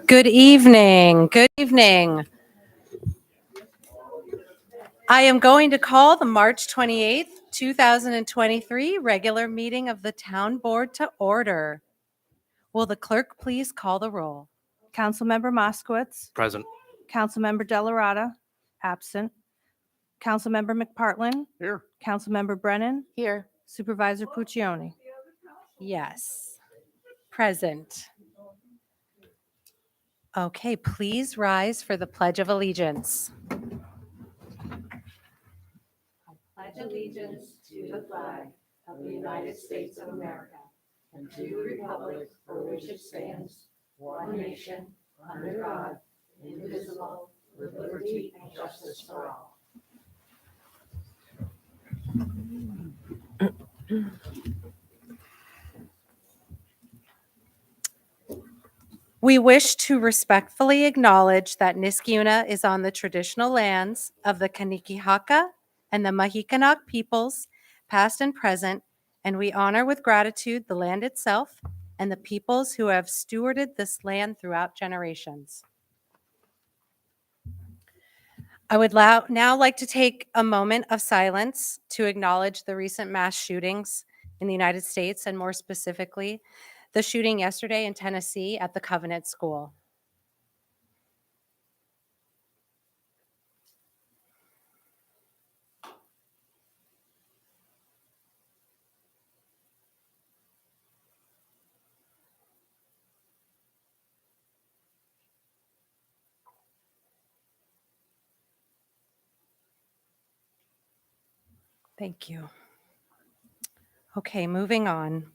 Good evening. Good evening. I am going to call the March 28th, 2023 regular meeting of the Town Board to order. Will the clerk please call the roll? Councilmember Moskowitz. Present. Councilmember Delarada. Absent. Councilmember McPartlin. Here. Councilmember Brennan. Here. Supervisor Puccioni. Yes. Present. Okay, please rise for the Pledge of Allegiance. I pledge allegiance to the flag of the United States of America and to the republic for which it stands, one nation, under God, indivisible, with liberty and justice for all. We wish to respectfully acknowledge that Niskayuna is on the traditional lands of the Kanikihaka and the Mahikanaak peoples, past and present, and we honor with gratitude the land itself and the peoples who have stewarded this land throughout generations. I would now like to take a moment of silence to acknowledge the recent mass shootings in the United States, and more specifically, the shooting yesterday in Tennessee at the Covenant School. Thank you. Okay, moving on.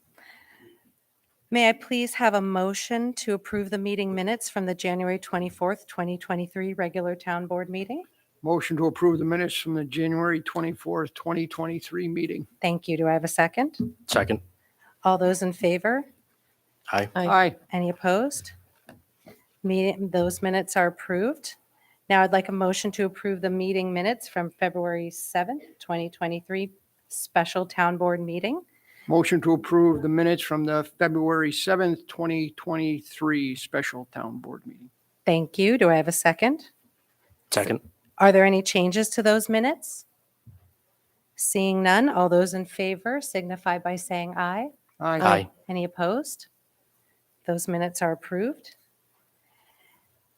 May I please have a motion to approve the meeting minutes from the January 24th, 2023 regular town board meeting? Motion to approve the minutes from the January 24th, 2023 meeting. Thank you. Do I have a second? Second. All those in favor? Aye. Aye. Any opposed? Those minutes are approved. Now I'd like a motion to approve the meeting minutes from February 7th, 2023 special town board meeting. Motion to approve the minutes from the February 7th, 2023 special town board meeting. Thank you. Do I have a second? Second. Are there any changes to those minutes? Seeing none, all those in favor signify by saying aye. Aye. Any opposed? Those minutes are approved.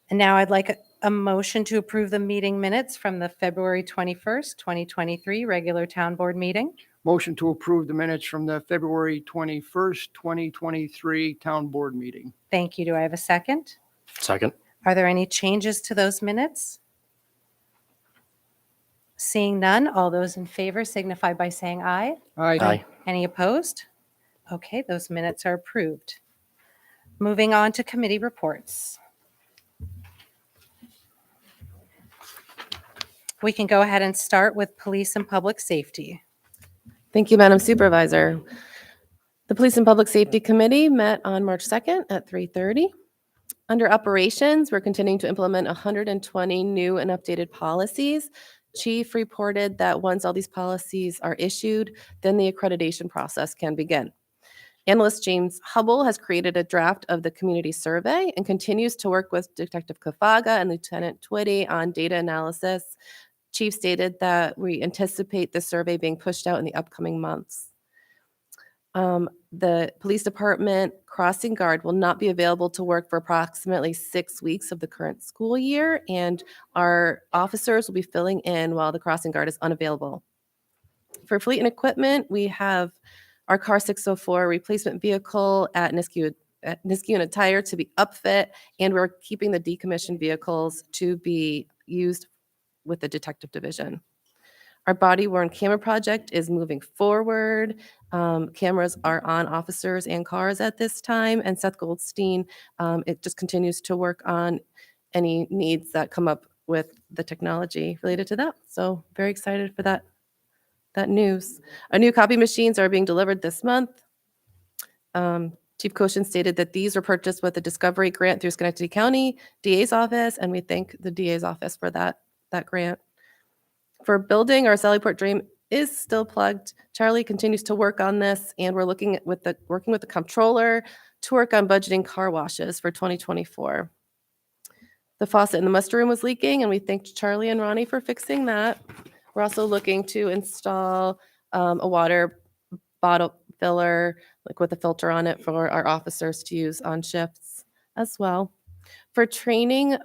And now I'd like a motion to approve the meeting minutes from the February 21st, 2023 regular town board meeting. Motion to approve the minutes from the February 21st, 2023 town board meeting. Thank you. Do I have a second? Second. Are there any changes to those minutes? Seeing none, all those in favor signify by saying aye. Aye. Any opposed? Okay, those minutes are approved. Moving on to committee reports. We can go ahead and start with police and public safety. Thank you, Madam Supervisor. The Police and Public Safety Committee met on March 2nd at 3:30. Under operations, we're continuing to implement 120 new and updated policies. Chief reported that once all these policies are issued, then the accreditation process can begin. Analyst James Hubble has created a draft of the community survey and continues to work with Detective Kafaga and Lieutenant Twitty on data analysis. Chief stated that we anticipate the survey being pushed out in the upcoming months. The police department crossing guard will not be available to work for approximately 6 weeks of the current school year, and our officers will be filling in while the crossing guard is unavailable. For fleet and equipment, we have our Car 604 replacement vehicle at Niskayuna Tire to be upfit, and we're keeping the decommissioned vehicles to be used with the detective division. Our body-worn camera project is moving forward. Cameras are on officers and cars at this time, and Seth Goldstein, it just continues to work on any needs that come up with the technology related to that. So very excited for that news. Our new copy machines are being delivered this month. Chief Koshin stated that these were purchased with a discovery grant through Schenectady County DA's office, and we thank the DA's office for that grant. For building our Sallyport Drain is still plugged. Charlie continues to work on this, and we're working with the comptroller to work on budgeting car washes for 2024. The faucet in the muster room was leaking, and we thanked Charlie and Ronnie for fixing that. We're also looking to install a water bottle filler, like with a filter on it for our officers to use on shifts as well. For training,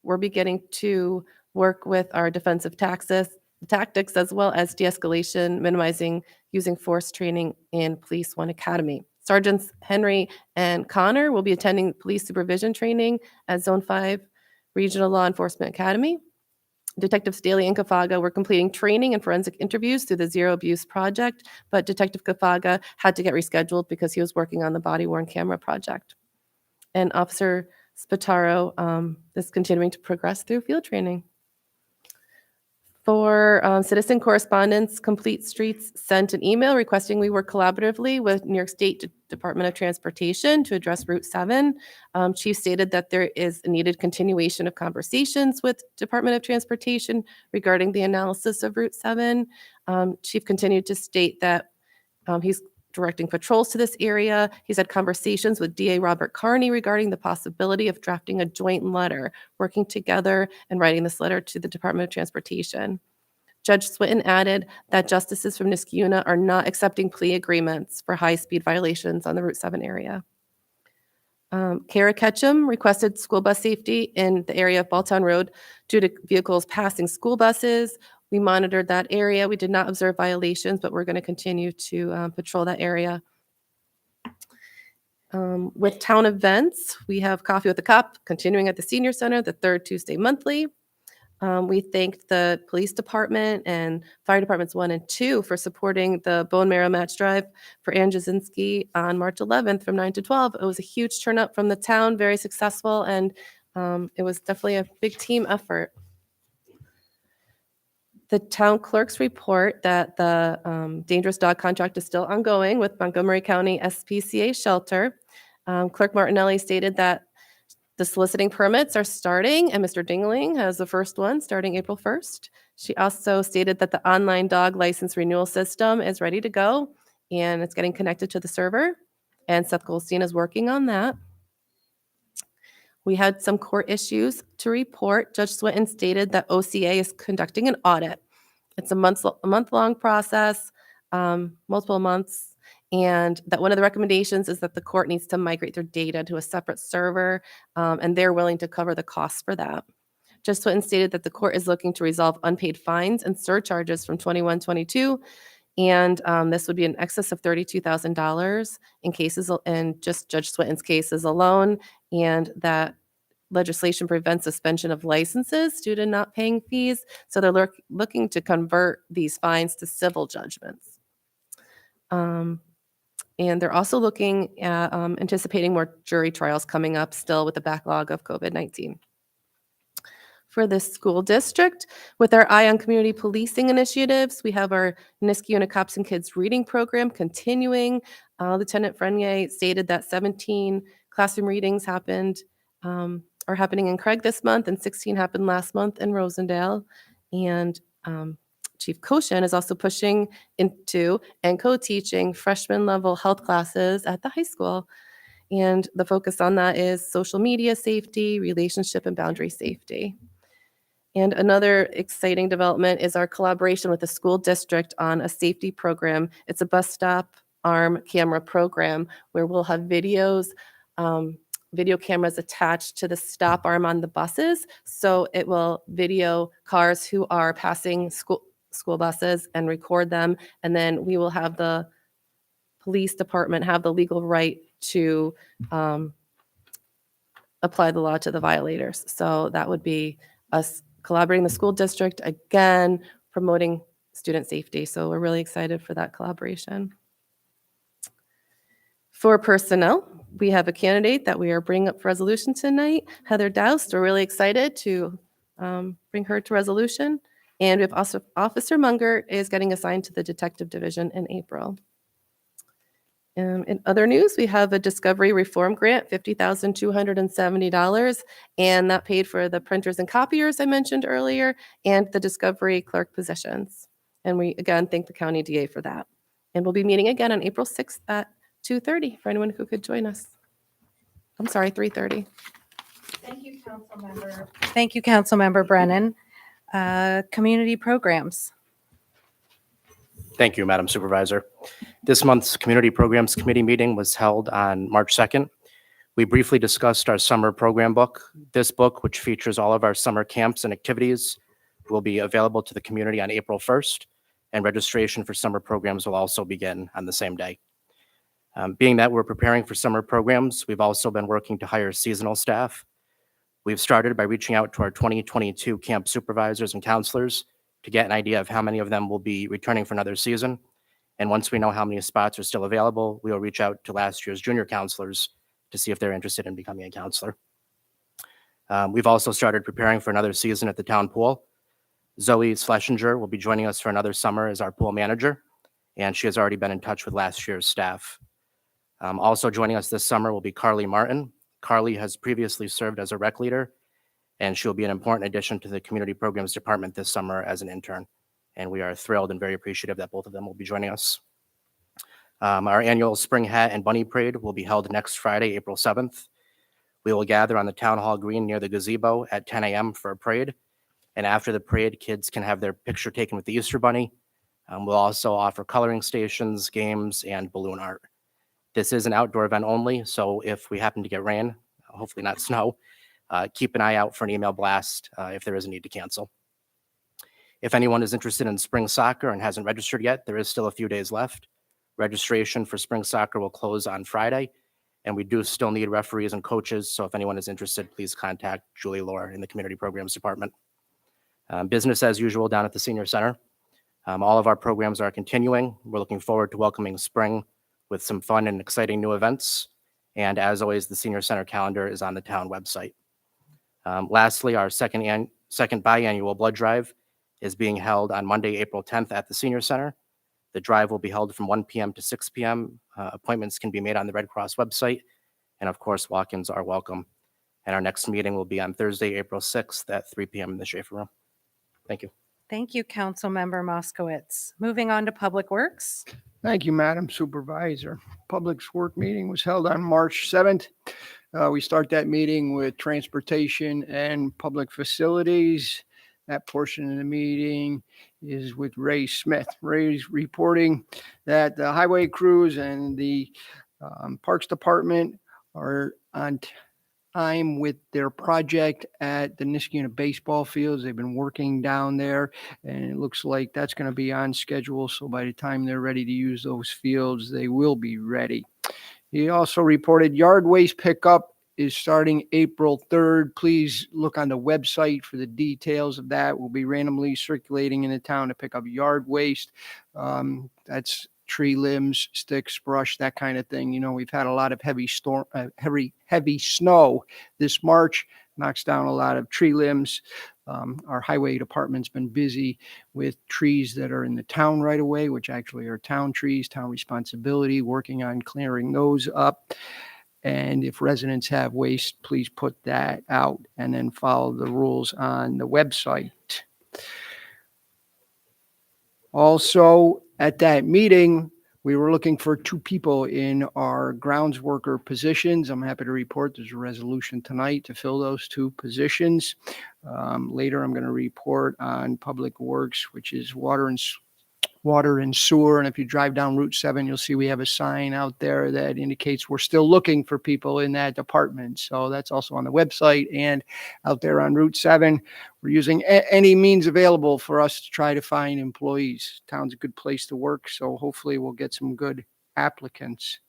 we're beginning to work with our defensive tactics as well as de-escalation, minimizing using force training in Police One Academy. Sergeants Henry and Connor will be attending police supervision training at Zone 5 Regional Law Enforcement Academy. Detective Staley and Kafaga were completing training and forensic interviews through the Zero Abuse Project, but Detective Kafaga had to get rescheduled because he was working on the body-worn camera project. And Officer Spataro is continuing to progress through field training. For citizen correspondence, Complete Streets sent an email requesting we work collaboratively with New York State Department of Transportation to address Route 7. Chief stated that there is a needed continuation of conversations with Department of Transportation regarding the analysis of Route 7. Chief continued to state that he's directing patrols to this area. He's had conversations with DA Robert Carney regarding the possibility of drafting a joint letter, working together and writing this letter to the Department of Transportation. Judge Swinton added that justices from Niskayuna are not accepting plea agreements for high-speed violations on the Route 7 area. Kara Ketchum requested school bus safety in the area of Balltown Road due to vehicles passing school buses. We monitored that area. We did not observe violations, but we're going to continue to patrol that area. With town events, we have Coffee with a Cop continuing at the Senior Center the third Tuesday monthly. We thanked the police department and fire departments 1 and 2 for supporting the bone marrow match drive for Ann Jasinski on March 11th from 9 to 12. It was a huge turnout from the town, very successful, and it was definitely a big team effort. The town clerk's report that the dangerous dog contract is still ongoing with Montgomery County SPCA Shelter. Clerk Martinelli stated that the soliciting permits are starting, and Mr. Dingling has the first one starting April 1st. She also stated that the online dog license renewal system is ready to go, and it's getting connected to the server, and Seth Goldstein is working on that. We had some court issues to report. Judge Swinton stated that OCA is conducting an audit. It's a month-long process, multiple months, and that one of the recommendations is that the court needs to migrate their data to a separate server, and they're willing to cover the costs for that. Judge Swinton stated that the court is looking to resolve unpaid fines and surcharges from 21-22, and this would be in excess of $32,000 in cases, in just Judge Swinton's cases alone, and that legislation prevents suspension of licenses due to not paying fees. So they're looking to convert these fines to civil judgments. And they're also looking at anticipating more jury trials coming up still with the backlog of COVID-19. For the school district, with our Eye on Community Policing initiatives, we have our Niskayuna Cops and Kids reading program continuing. Lieutenant Frenier stated that 17 classroom readings are happening in Craig this month, and 16 happened last month in Rosendale. And Chief Koshin is also pushing into and co-teaching freshman level health classes at the high school. And the focus on that is social media safety, relationship and boundary safety. And another exciting development is our collaboration with the school district on a safety program. It's a bus stop arm camera program where we'll have videos, video cameras attached to the stop arm on the buses. So it will video cars who are passing school buses and record them. And then we will have the police department have the legal right to apply the law to the violators. So that would be us collaborating the school district, again, promoting student safety. So we're really excited for that collaboration. For personnel, we have a candidate that we are bringing up for resolution tonight, Heather Doust. We're really excited to bring her to resolution. And we have also Officer Munger is getting assigned to the Detective Division in April. In other news, we have a Discovery Reform Grant, $50,270, and that paid for the printers and copiers I mentioned earlier, and the Discovery clerk positions. And we, again, thank the county DA for that. And we'll be meeting again on April 6th at 2:30 for anyone who could join us. I'm sorry, 3:30. Thank you, Councilmember. Thank you, Councilmember Brennan. Community programs. Thank you, Madam Supervisor. This month's Community Programs Committee meeting was held on March 2nd. We briefly discussed our summer program book. This book, which features all of our summer camps and activities, will be available to the community on April 1st, and registration for summer programs will also begin on the same day. Being that we're preparing for summer programs, we've also been working to hire seasonal staff. We've started by reaching out to our 2022 camp supervisors and counselors to get an idea of how many of them will be returning for another season. And once we know how many spots are still available, we will reach out to last year's junior counselors to see if they're interested in becoming a counselor. We've also started preparing for another season at the town pool. Zoe Schlesinger will be joining us for another summer as our pool manager, and she has already been in touch with last year's staff. Also joining us this summer will be Carly Martin. Carly has previously served as a rec leader, and she'll be an important addition to the community programs department this summer as an intern. And we are thrilled and very appreciative that both of them will be joining us. Our annual Spring Hat and Bunny Parade will be held next Friday, April 7th. We will gather on the Town Hall Green near the gazebo at 10 a.m. for a parade. And after the parade, kids can have their picture taken with the Easter Bunny. We'll also offer coloring stations, games, and balloon art. This is an outdoor event only, so if we happen to get rain, hopefully not snow, keep an eye out for an email blast if there is a need to cancel. If anyone is interested in spring soccer and hasn't registered yet, there is still a few days left. Registration for spring soccer will close on Friday, and we do still need referees and coaches, so if anyone is interested, please contact Julie Lohr in the Community Programs Department. Business as usual down at the Senior Center. All of our programs are continuing. We're looking forward to welcoming spring with some fun and exciting new events. And as always, the Senior Center calendar is on the town website. Lastly, our second biannual blood drive is being held on Monday, April 10th at the Senior Center. The drive will be held from 1 p.m. to 6 p.m. Appointments can be made on the Red Cross website. And of course, walk-ins are welcome. And our next meeting will be on Thursday, April 6th at 3 p.m. in the Schaefer Room. Thank you. Thank you, Councilmember Moskowitz. Moving on to Public Works. Thank you, Madam Supervisor. Public Works meeting was held on March 7th. We start that meeting with transportation and public facilities. That portion of the meeting is with Ray Smith. Ray's reporting that the highway crews and the Parks Department are on time with their project at the Niskayuna baseball fields. They've been working down there, and it looks like that's going to be on schedule. So by the time they're ready to use those fields, they will be ready. He also reported yard waste pickup is starting April 3rd. Please look on the website for the details of that. We'll be randomly circulating in the town to pick up yard waste. That's tree limbs, sticks, brush, that kind of thing. You know, we've had a lot of heavy snow this March, knocks down a lot of tree limbs. Our highway department's been busy with trees that are in the town right away, which actually are town trees, town responsibility, working on clearing those up. And if residents have waste, please put that out and then follow the rules on the website. Also, at that meeting, we were looking for 2 people in our grounds worker positions. I'm happy to report there's a resolution tonight to fill those 2 positions. Later, I'm going to report on Public Works, which is water and sewer. And if you drive down Route 7, you'll see we have a sign out there that indicates we're still looking for people in that department. So that's also on the website and out there on Route 7. We're using any means available for us to try to find employees. Town's a good place to work, so hopefully we'll get some good applicants.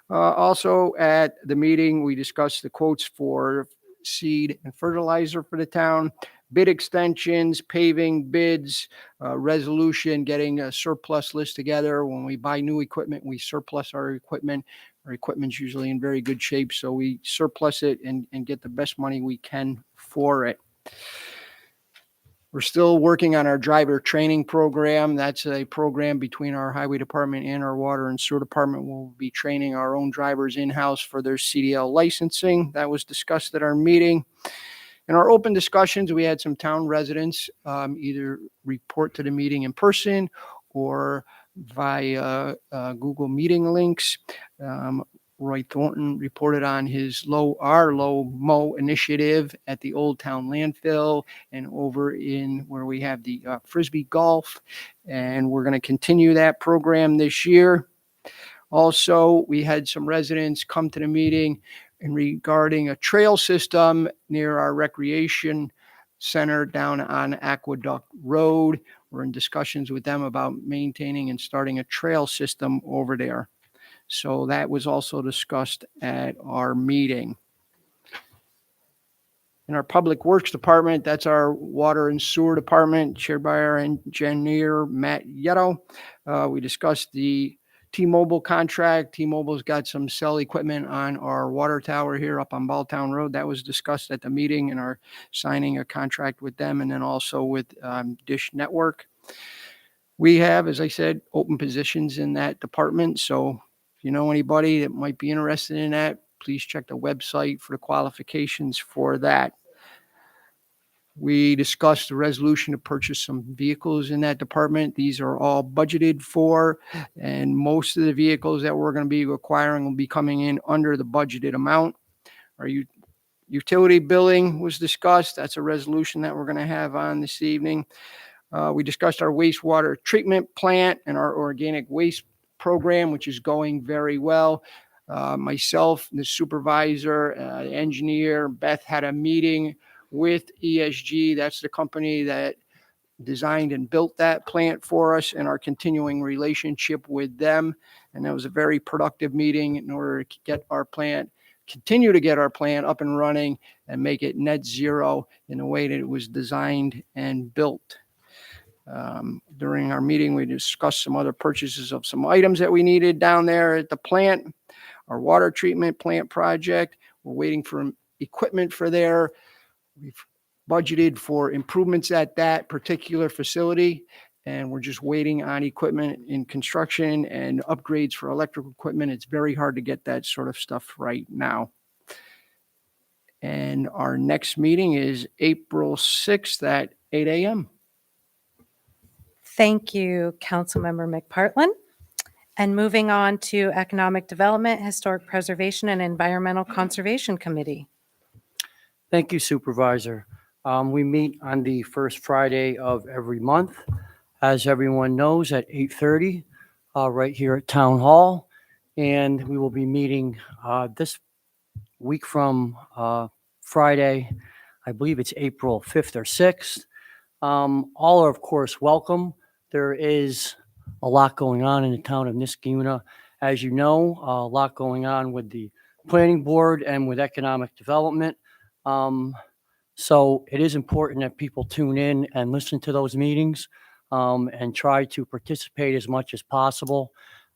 Also at the meeting, we discussed the quotes for seed and fertilizer for the town, bid extensions, paving bids, resolution, getting a surplus list together. When we buy new equipment, we surplus our equipment. Our equipment's usually in very good shape, so we surplus it and get the best money we can for it. We're still working on our driver training program. That's a program between our highway department and our water and sewer department. We'll be training our own drivers in-house for their CDL licensing. That was discussed at our meeting. In our open discussions, we had some town residents either report to the meeting in person or via Google Meeting links. Roy Thornton reported on our low mow initiative at the Old Town landfill and over in where we have the Frisbee Golf. And we're going to continue that program this year. Also, we had some residents come to the meeting and regarding a trail system near our recreation center down on Aqueduct Road. We're in discussions with them about maintaining and starting a trail system over there. So that was also discussed at our meeting. In our Public Works Department, that's our Water and Sewer Department, chaired by our engineer, Matt Yetto. We discussed the T-Mobile contract. T-Mobile's got some cell equipment on our water tower here up on Balltown Road. That was discussed at the meeting and are signing a contract with them and then also with Dish Network. We have, as I said, open positions in that department. So if you know anybody that might be interested in that, please check the website for the qualifications for that. We discussed the resolution to purchase some vehicles in that department. These are all budgeted for, and most of the vehicles that we're going to be acquiring will be coming in under the budgeted amount. Our utility billing was discussed. That's a resolution that we're going to have on this evening. We discussed our wastewater treatment plant and our organic waste program, which is going very well. Myself, the supervisor, engineer, Beth had a meeting with ESG. That's the company that designed and built that plant for us and our continuing relationship with them. And that was a very productive meeting in order to continue to get our plant up and running and make it net zero in the way that it was designed and built. During our meeting, we discussed some other purchases of some items that we needed down there at the plant. Our water treatment plant project, we're waiting for equipment for there. We've budgeted for improvements at that particular facility, and we're just waiting on equipment in construction and upgrades for electrical equipment. It's very hard to get that sort of stuff right now. And our next meeting is April 6th at 8 a.m. Thank you, Councilmember McPartlin. And moving on to Economic Development, Historic Preservation, and Environmental Conservation Committee. Thank you, Supervisor. We meet on the first Friday of every month, as everyone knows, at 8:30, right here at Town Hall. And we will be meeting this week from Friday. I believe it's April 5th or 6th. All are, of course, welcome. There is a lot going on in the town of Niskayuna. As you know, a lot going on with the planning board and with economic development. So it is important that people tune in and listen to those meetings and try to participate as much as possible.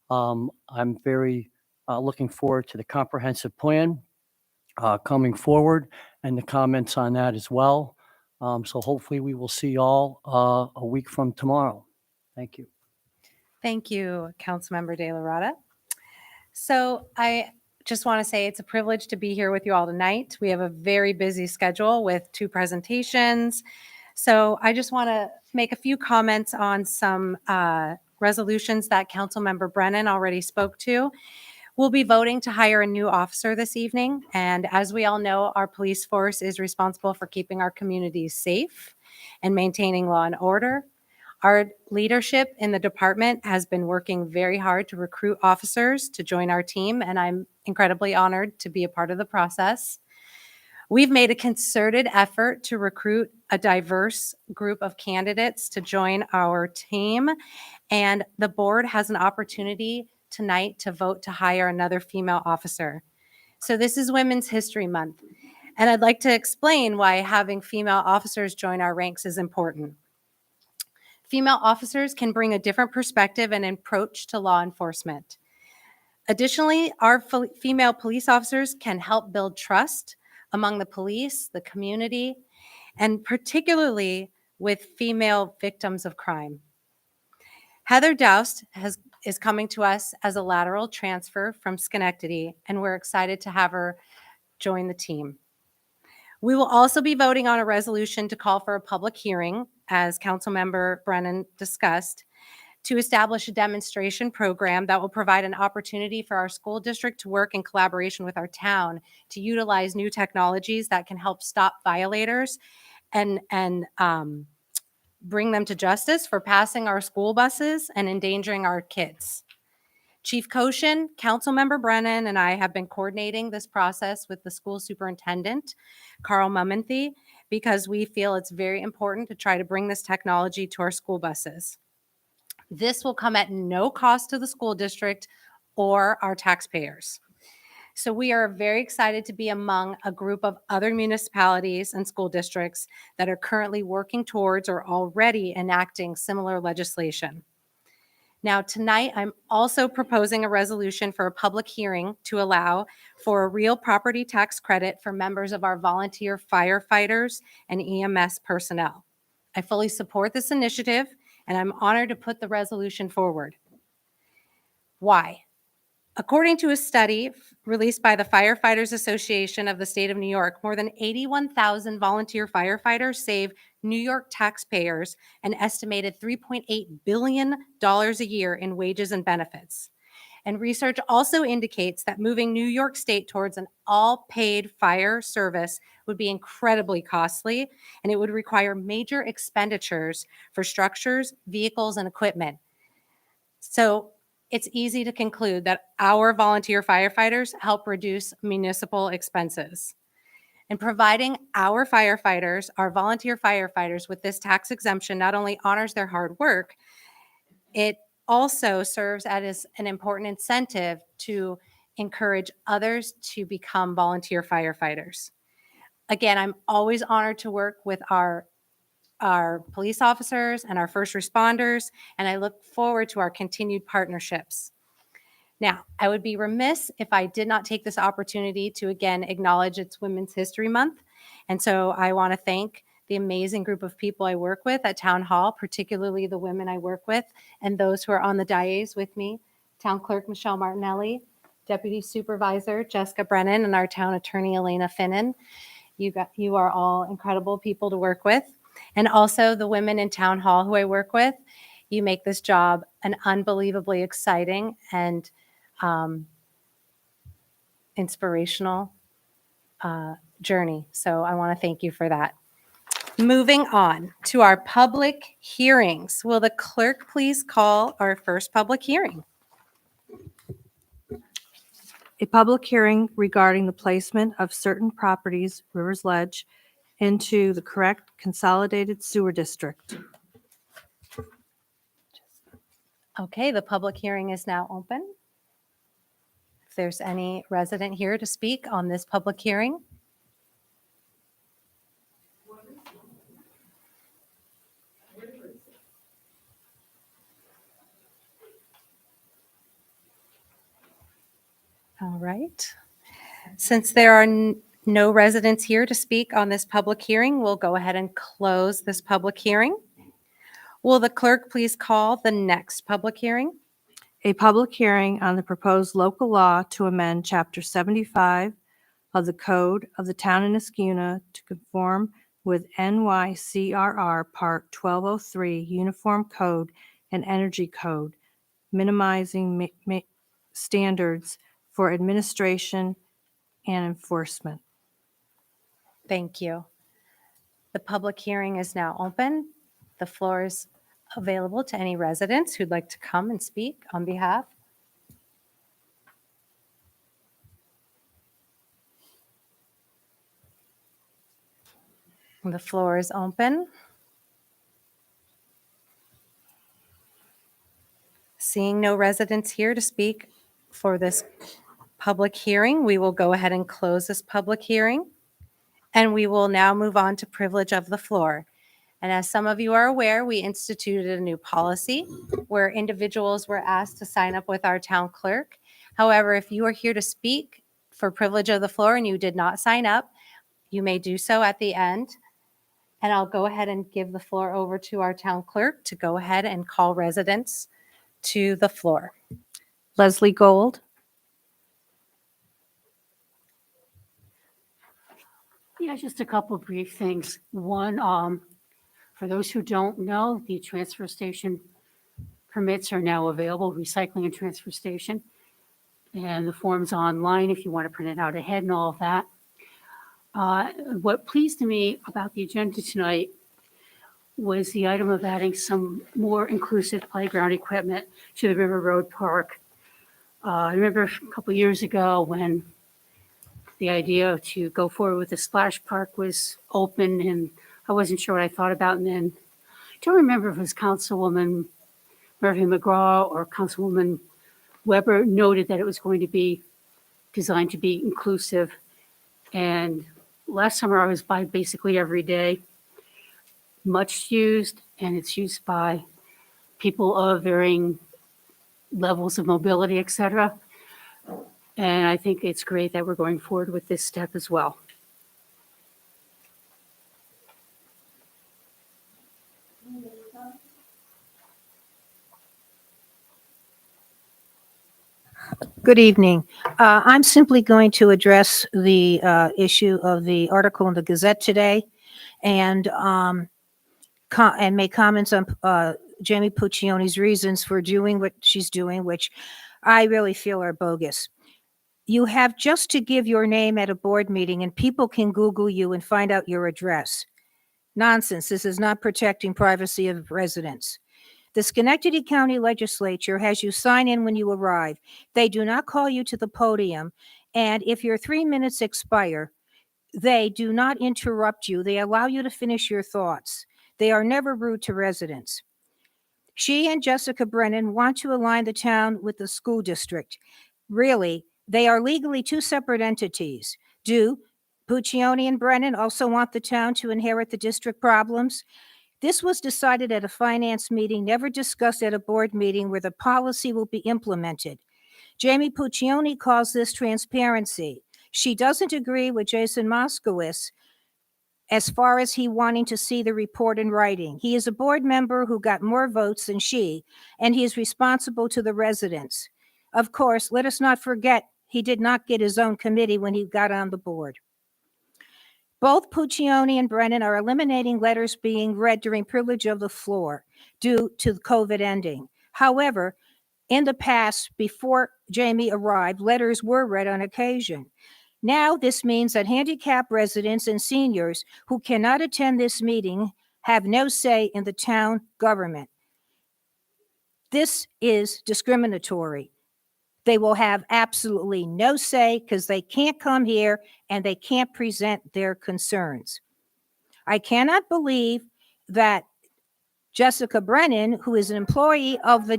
I'm very looking forward to the comprehensive plan coming forward and the comments on that as well. So hopefully we will see you all a week from tomorrow. Thank you. Thank you, Councilmember De La Rada. So I just want to say it's a privilege to be here with you all tonight. We have a very busy schedule with 2 presentations. So I just want to make a few comments on some resolutions that Councilmember Brennan already spoke to. We'll be voting to hire a new officer this evening. And as we all know, our police force is responsible for keeping our communities safe and maintaining law and order. Our leadership in the department has been working very hard to recruit officers to join our team, and I'm incredibly honored to be a part of the process. We've made a concerted effort to recruit a diverse group of candidates to join our team, and the board has an opportunity tonight to vote to hire another female officer. So this is Women's History Month, and I'd like to explain why having female officers join our ranks is important. Female officers can bring a different perspective and approach to law enforcement. Additionally, our female police officers can help build trust among the police, the community, and particularly with female victims of crime. Heather Doust is coming to us as a lateral transfer from Schenectady, and we're excited to have her join the team. We will also be voting on a resolution to call for a public hearing, as Councilmember Brennan discussed, to establish a demonstration program that will provide an opportunity for our school district to work in collaboration with our town to utilize new technologies that can help stop violators and bring them to justice for passing our school buses and endangering our kids. Chief Koshin, Councilmember Brennan, and I have been coordinating this process with the school superintendent, Carl Mummenthy, because we feel it's very important to try to bring this technology to our school buses. This will come at no cost to the school district or our taxpayers. So we are very excited to be among a group of other municipalities and school districts that are currently working towards or already enacting similar legislation. Now, tonight, I'm also proposing a resolution for a public hearing to allow for a real property tax credit for members of our volunteer firefighters and EMS personnel. I fully support this initiative, and I'm honored to put the resolution forward. Why? According to a study released by the Firefighters Association of the State of New York, more than 81,000 volunteer firefighters save New York taxpayers an estimated $3.8 billion a year in wages and benefits. And research also indicates that moving New York State towards an all-paid fire service would be incredibly costly, and it would require major expenditures for structures, vehicles, and equipment. So it's easy to conclude that our volunteer firefighters help reduce municipal expenses. And providing our firefighters, our volunteer firefighters, with this tax exemption not only honors their hard work, it also serves as an important incentive to encourage others to become volunteer firefighters. Again, I'm always honored to work with our police officers and our first responders, and I look forward to our continued partnerships. Now, I would be remiss if I did not take this opportunity to again acknowledge it's Women's History Month. And so I want to thank the amazing group of people I work with at Town Hall, particularly the women I work with and those who are on the dais with me, Town Clerk Michelle Martinelli, Deputy Supervisor Jessica Brennan, and our Town Attorney Elena Finnan. You are all incredible people to work with. And also the women in Town Hall who I work with. You make this job an unbelievably exciting and inspirational journey. So I want to thank you for that. Moving on to our public hearings. Will the clerk please call our first public hearing? A public hearing regarding the placement of certain properties, Rivers Ledge, into the correct consolidated sewer district. Okay, the public hearing is now open. If there's any resident here to speak on this public hearing. All right. Since there are no residents here to speak on this public hearing, we'll go ahead and close this public hearing. Will the clerk please call the next public hearing? A public hearing on the proposed local law to amend Chapter 75 of the Code of the Town of Niskuna to conform with NYCRR Part 1203 Uniform Code and Energy Code, minimizing standards for administration and enforcement. Thank you. The public hearing is now open. The floor is available to any residents who'd like to come and speak on behalf. The floor is open. Seeing no residents here to speak for this public hearing, we will go ahead and close this public hearing. And we will now move on to privilege of the floor. And as some of you are aware, we instituted a new policy where individuals were asked to sign up with our town clerk. However, if you are here to speak for privilege of the floor and you did not sign up, you may do so at the end. And I'll go ahead and give the floor over to our town clerk to go ahead and call residents to the floor. Leslie Gold, Yeah, just a couple brief things. One, for those who don't know, the transfer station permits are now available, recycling and transfer station. And the form's online if you want to print it out ahead and all of that. What pleased me about the agenda tonight was the item of adding some more inclusive playground equipment to the River Road Park. I remember a couple years ago when the idea to go forward with the splash park was open, and I wasn't sure what I thought about. And then I don't remember if it was Councilwoman Murphy McGraw or Councilwoman Weber noted that it was going to be designed to be inclusive. And last summer I was by basically every day, much used, and it's used by people of varying levels of mobility, et cetera. And I think it's great that we're going forward with this step as well. Good evening. I'm simply going to address the issue of the article in the Gazette today and make comments on Jamie Puccioni's reasons for doing what she's doing, which I really feel are bogus. You have just to give your name at a board meeting and people can Google you and find out your address. Nonsense. This is not protecting privacy of residents. The Schenectady County Legislature has you sign in when you arrive. They do not call you to the podium. And if your 3 minutes expire, they do not interrupt you. They allow you to finish your thoughts. They are never rude to residents. She and Jessica Brennan want to align the town with the school district. Really, they are legally two separate entities. Do Puccioni and Brennan also want the town to inherit the district problems? This was decided at a finance meeting, never discussed at a board meeting where the policy will be implemented. Jamie Puccioni calls this transparency. She doesn't agree with Jason Moskowitz as far as he wanting to see the report in writing. He is a board member who got more votes than she, and he is responsible to the residents. Of course, let us not forget, he did not get his own committee when he got on the board. Both Puccioni and Brennan are eliminating letters being read during privilege of the floor due to the COVID ending. However, in the past, before Jamie arrived, letters were read on occasion. Now, this means that handicapped residents and seniors who cannot attend this meeting have no say in the town government. This is discriminatory. They will have absolutely no say because they can't come here and they can't present their concerns. I cannot believe that Jessica Brennan, who is an employee of the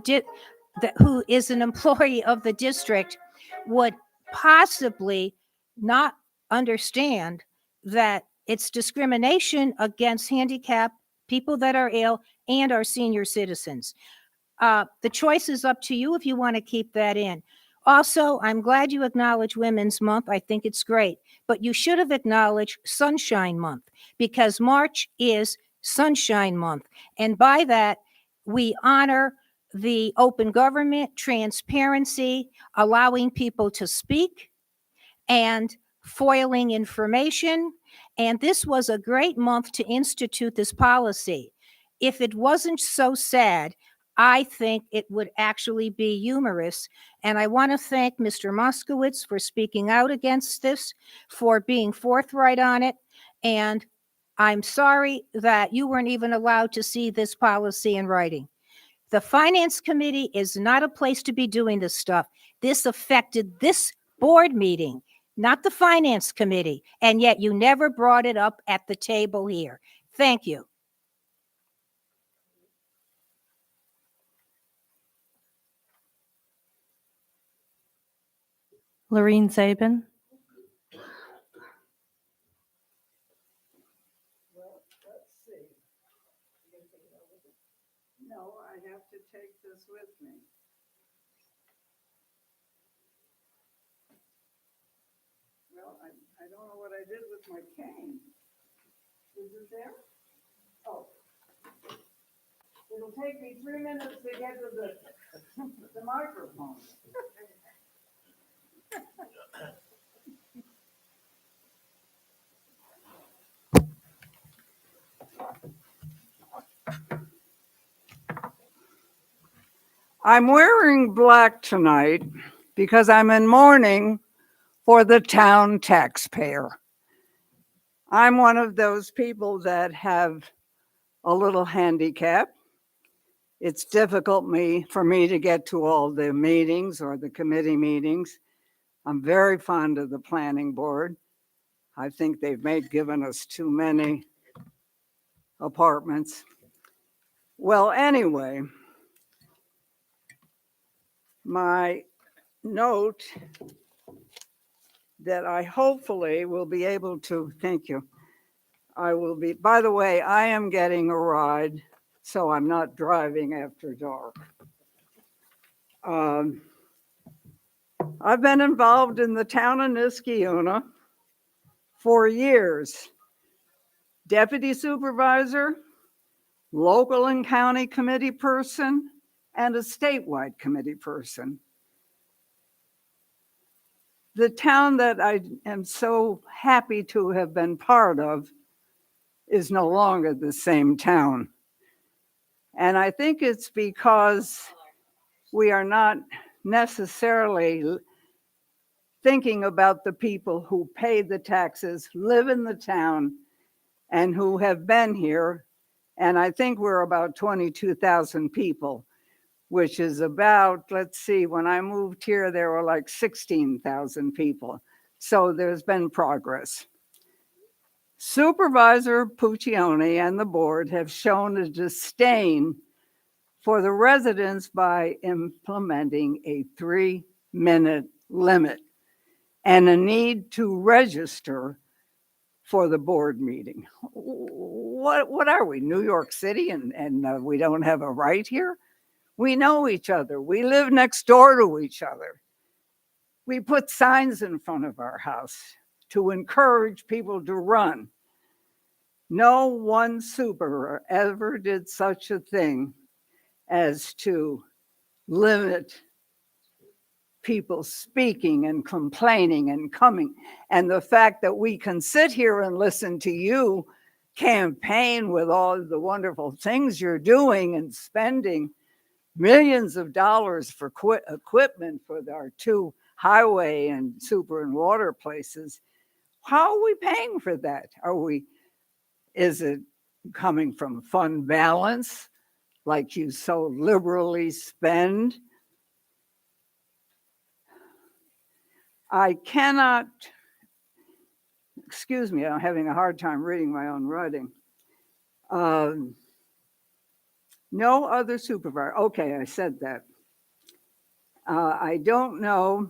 district, would possibly not understand that it's discrimination against handicapped people that are ill and our senior citizens. The choice is up to you if you want to keep that in. Also, I'm glad you acknowledge Women's Month. I think it's great. But you should have acknowledged Sunshine Month because March is Sunshine Month. And by that, we honor the open government, transparency, allowing people to speak, and foiling information. And this was a great month to institute this policy. If it wasn't so sad, I think it would actually be humorous. And I want to thank Mr. Moskowitz for speaking out against this, for being forthright on it. And I'm sorry that you weren't even allowed to see this policy in writing. The Finance Committee is not a place to be doing this stuff. This affected this board meeting, not the Finance Committee. And yet you never brought it up at the table here. Thank you. Lorene Zabin. No, I have to take this with me. Well, I don't know what I did with my cane. Is it there? Oh. It'll take me 3 minutes to get to the microphone. I'm wearing black tonight because I'm in mourning for the town taxpayer. I'm one of those people that have a little handicap. It's difficult for me to get to all the meetings or the committee meetings. I'm very fond of the planning board. I think they've given us too many apartments. Well, anyway, my note that I hopefully will be able to, thank you. By the way, I am getting a ride, so I'm not driving after dark. I've been involved in the town of Niskayuna for years. Deputy supervisor, local and county committee person, and a statewide committee person. The town that I am so happy to have been part of is no longer the same town. And I think it's because we are not necessarily thinking about the people who pay the taxes, live in the town, and who have been here. And I think we're about 22,000 people, which is about, let's see, when I moved here, there were like 16,000 people. So there's been progress. Supervisor Puccioni and the board have shown a disdain for the residents by implementing a 3-minute limit and a need to register for the board meeting. What are we, New York City, and we don't have a right here? We know each other. We live next door to each other. We put signs in front of our house to encourage people to run. No one super ever did such a thing as to limit people speaking and complaining and coming. And the fact that we can sit here and listen to you campaign with all the wonderful things you're doing and spending millions of dollars for equipment for our 2 highway and super and water places. How are we paying for that? Is it coming from fund balance, like you so liberally spend? I cannot, excuse me, I'm having a hard time reading my own writing. No other supervisor. Okay, I said that. I don't know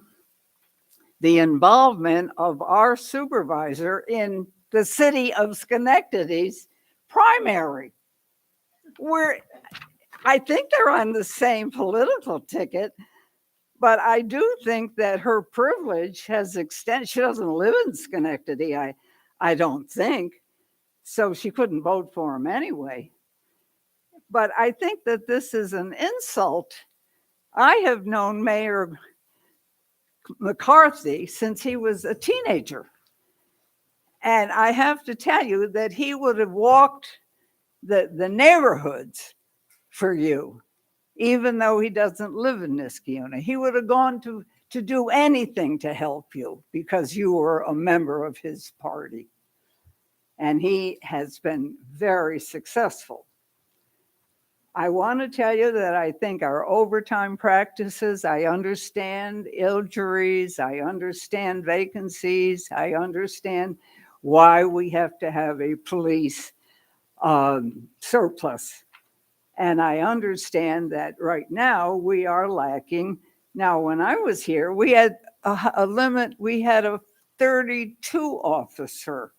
the involvement of our supervisor in the city of Schenectady's primary. I think they're on the same political ticket, but I do think that her privilege has extended. She doesn't live in Schenectady, I don't think, so she couldn't vote for him anyway. But I think that this is an insult. I have known Mayor McCarthy since he was a teenager. And I have to tell you that he would have walked the neighborhoods for you, even though he doesn't live in Niskayuna. He would have gone to do anything to help you because you were a member of his party. And he has been very successful. I want to tell you that I think our overtime practices, I understand injuries, I understand vacancies, I understand why we have to have a police surplus. And I understand that right now we are lacking. Now, when I was here, we had a limit, we had a 32 officer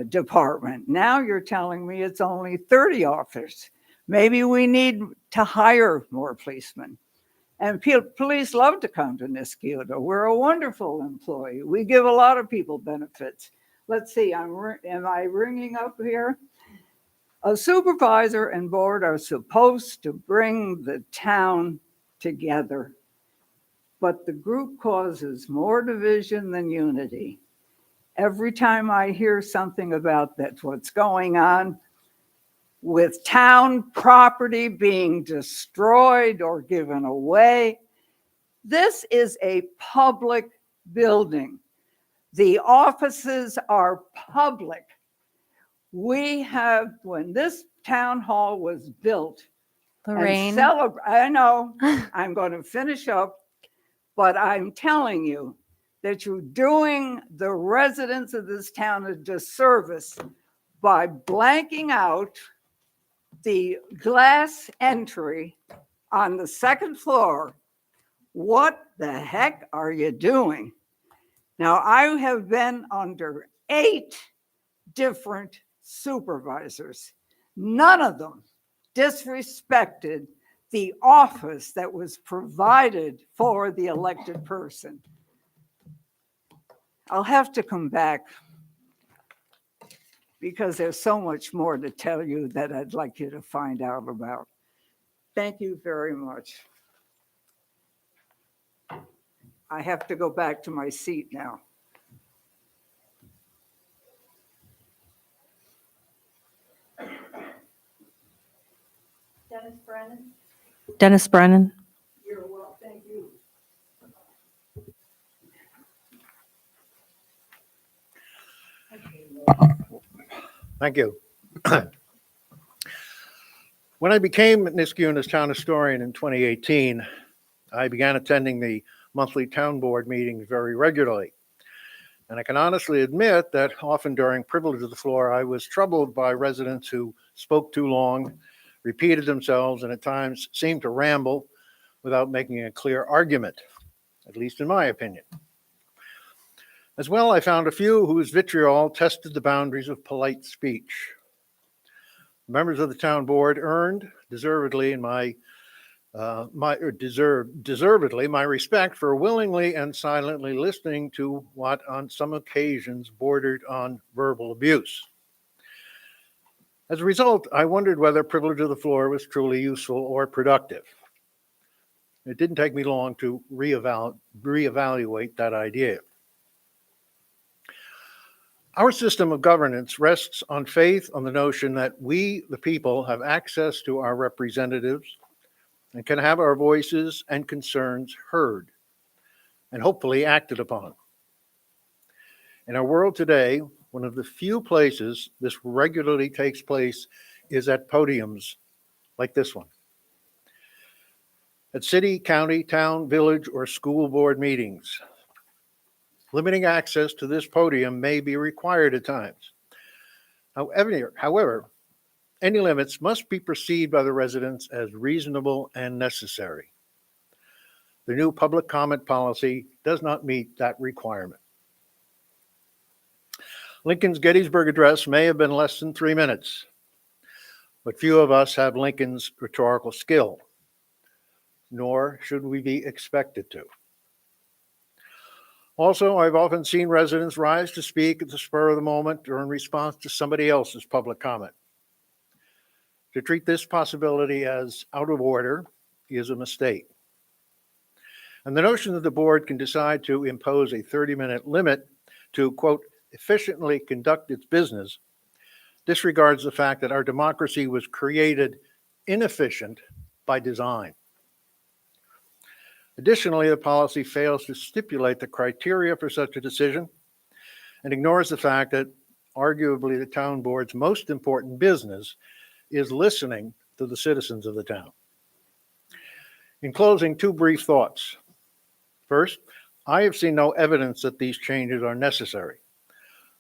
department. Now you're telling me it's only 30 officers. Maybe we need to hire more policemen. And police love to come to Niskayuna. We're a wonderful employee. We give a lot of people benefits. Let's see, am I ringing up here? A supervisor and board are supposed to bring the town together, but the group causes more division than unity. Every time I hear something about that's what's going on, with town property being destroyed or given away. This is a public building. The offices are public. We have, when this town hall was built, Lorraine, I know, I'm going to finish up, but I'm telling you that you're doing the residents of this town a disservice by blanking out the glass entry on the second floor. What the heck are you doing? Now, I have been under 8 different supervisors. None of them disrespected the office that was provided for the elected person. I'll have to come back because there's so much more to tell you that I'd like you to find out about. Thank you very much. I have to go back to my seat now. Dennis Brennan. You're well, thank you. Thank you. When I became Niskayuna's town historian in 2018, I began attending the monthly town board meetings very regularly. And I can honestly admit that often during privilege of the floor, I was troubled by residents who spoke too long, repeated themselves, and at times seemed to ramble without making a clear argument, at least in my opinion. As well, I found a few whose vitriol tested the boundaries of polite speech. Members of the town board earned deservedly my respect for willingly and silently listening to what on some occasions bordered on verbal abuse. As a result, I wondered whether privilege of the floor was truly useful or productive. It didn't take me long to reevaluate that idea. Our system of governance rests on faith on the notion that we, the people, have access to our representatives and can have our voices and concerns heard and hopefully acted upon. In our world today, one of the few places this regularly takes place is at podiums like this one. At city, county, town, village, or school board meetings. Limiting access to this podium may be required at times. However, any limits must be perceived by the residents as reasonable and necessary. The new public comment policy does not meet that requirement. Lincoln's Gettysburg Address may have been less than 3 minutes, but few of us have Lincoln's rhetorical skill, nor should we be expected to. Also, I've often seen residents rise to speak at the spur of the moment or in response to somebody else's public comment. To treat this possibility as out of order is a mistake. And the notion that the board can decide to impose a 30-minute limit to, quote, efficiently conduct its business disregards the fact that our democracy was created inefficient by design. Additionally, the policy fails to stipulate the criteria for such a decision and ignores the fact that arguably the town board's most important business is listening to the citizens of the town. In closing, 2 brief thoughts. First, I have seen no evidence that these changes are necessary.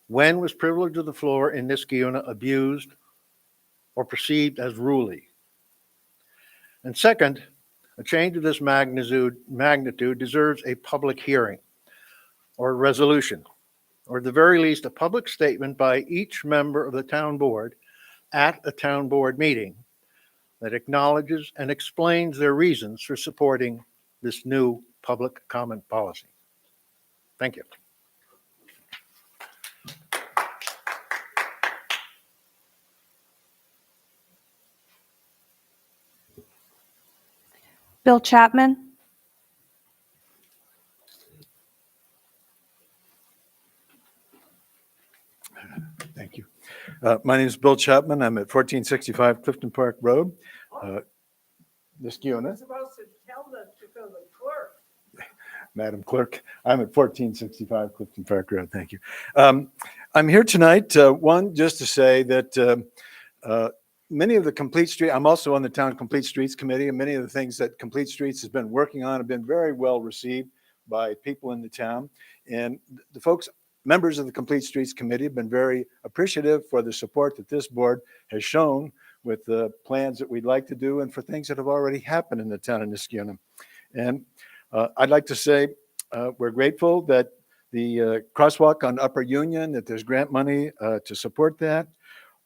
When was privilege of the floor in Niskayuna abused or perceived as ruly? And second, a change of this magnitude deserves a public hearing or a resolution, or at the very least, a public statement by each member of the town board at a town board meeting that acknowledges and explains their reasons for supporting this new public comment policy. Thank you. Bill Chapman. Thank you. My name is Bill Chapman. I'm at 1465 Clifton Park Road. Niskiuna. You're supposed to tell the clerk. Madam Clerk, I'm at 1465 Clifton Park Road. Thank you. I'm here tonight, one, just to say that many of the Complete Street, I'm also on the Town Complete Streets Committee, and many of the things that Complete Streets has been working on have been very well received by people in the town. And the folks, members of the Complete Streets Committee have been very appreciative for the support that this board has shown with the plans that we'd like to do and for things that have already happened in the town of Niskiuna. And I'd like to say we're grateful that the crosswalk on Upper Union, that there's grant money to support that.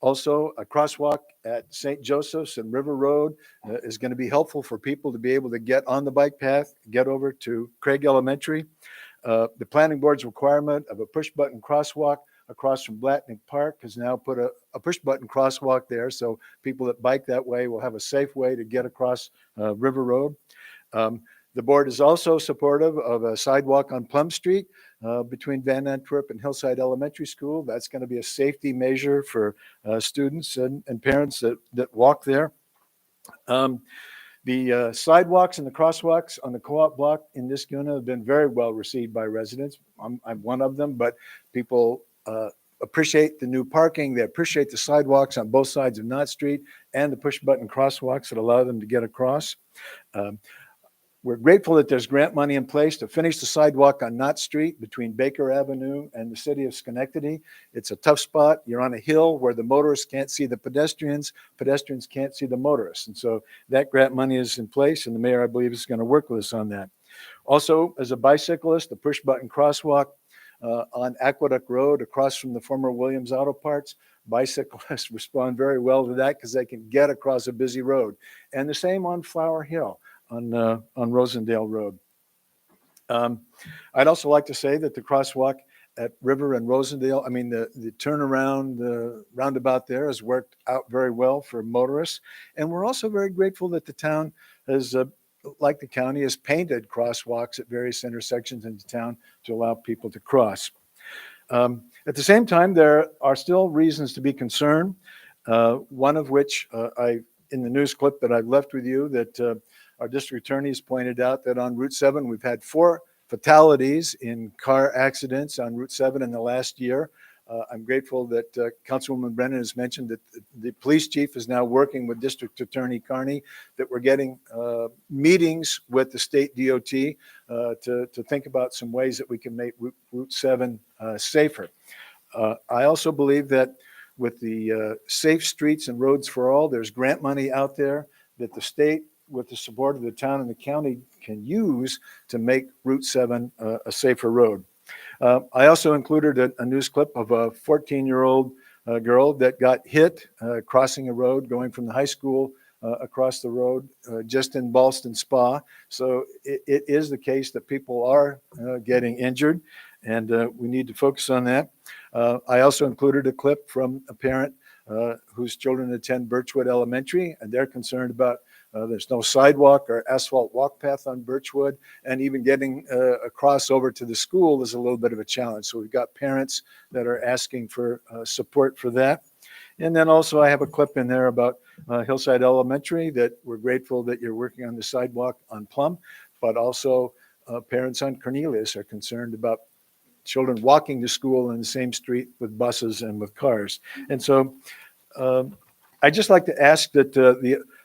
Also, a crosswalk at St. Joseph's and River Road is going to be helpful for people to be able to get on the bike path, get over to Craig Elementary. The planning board's requirement of a push-button crosswalk across from Blatnick Park has now put a push-button crosswalk there, so people that bike that way will have a safe way to get across River Road. The board is also supportive of a sidewalk on Plum Street between Van Antwerp and Hillside Elementary School. That's going to be a safety measure for students and parents that walk there. The sidewalks and the crosswalks on the Co-op block in Niskiuna have been very well received by residents. I'm one of them, but people appreciate the new parking. They appreciate the sidewalks on both sides of Knott Street and the push-button crosswalks that allow them to get across. We're grateful that there's grant money in place to finish the sidewalk on Knott Street between Baker Avenue and the city of Schenectady. It's a tough spot. You're on a hill where the motorists can't see the pedestrians can't see the motorists. And so that grant money is in place, and the mayor, I believe, is going to work with us on that. Also, as a bicyclist, the push-button crosswalk on Aqueduct Road across from the former Williams Auto Parts, bicyclists respond very well to that because they can get across a busy road. And the same on Flower Hill on Rosendale Road. I'd also like to say that the crosswalk at River and Rosendale, I mean, the turnaround, the roundabout there has worked out very well for motorists. And we're also very grateful that the town has, like the county, has painted crosswalks at various intersections in the town to allow people to cross. At the same time, there are still reasons to be concerned. One of which in the news clip that I've left with you, that our district attorney has pointed out that on Route 7, we've had 4 fatalities in car accidents on Route 7 in the last year. I'm grateful that Councilwoman Brennan has mentioned that the police chief is now working with District Attorney Carney, that we're getting meetings with the state DOT to think about some ways that we can make Route 7 safer. I also believe that with the Safe Streets and Roads for All, there's grant money out there that the state, with the support of the town and the county, can use to make Route 7 a safer road. I also included a news clip of a 14-year-old girl that got hit crossing a road going from the high school across the road just in Ballston Spa. So it is the case that people are getting injured, and we need to focus on that. I also included a clip from a parent whose children attend Birchwood Elementary, and they're concerned about there's no sidewalk or asphalt walk path on Birchwood, and even getting across over to the school is a little bit of a challenge. So we've got parents that are asking for support for that. And then also I have a clip in there about Hillside Elementary, that we're grateful that you're working on the sidewalk on Plum, but also parents on Cornelius are concerned about children walking to school in the same street with buses and with cars. And so I'd just like to ask that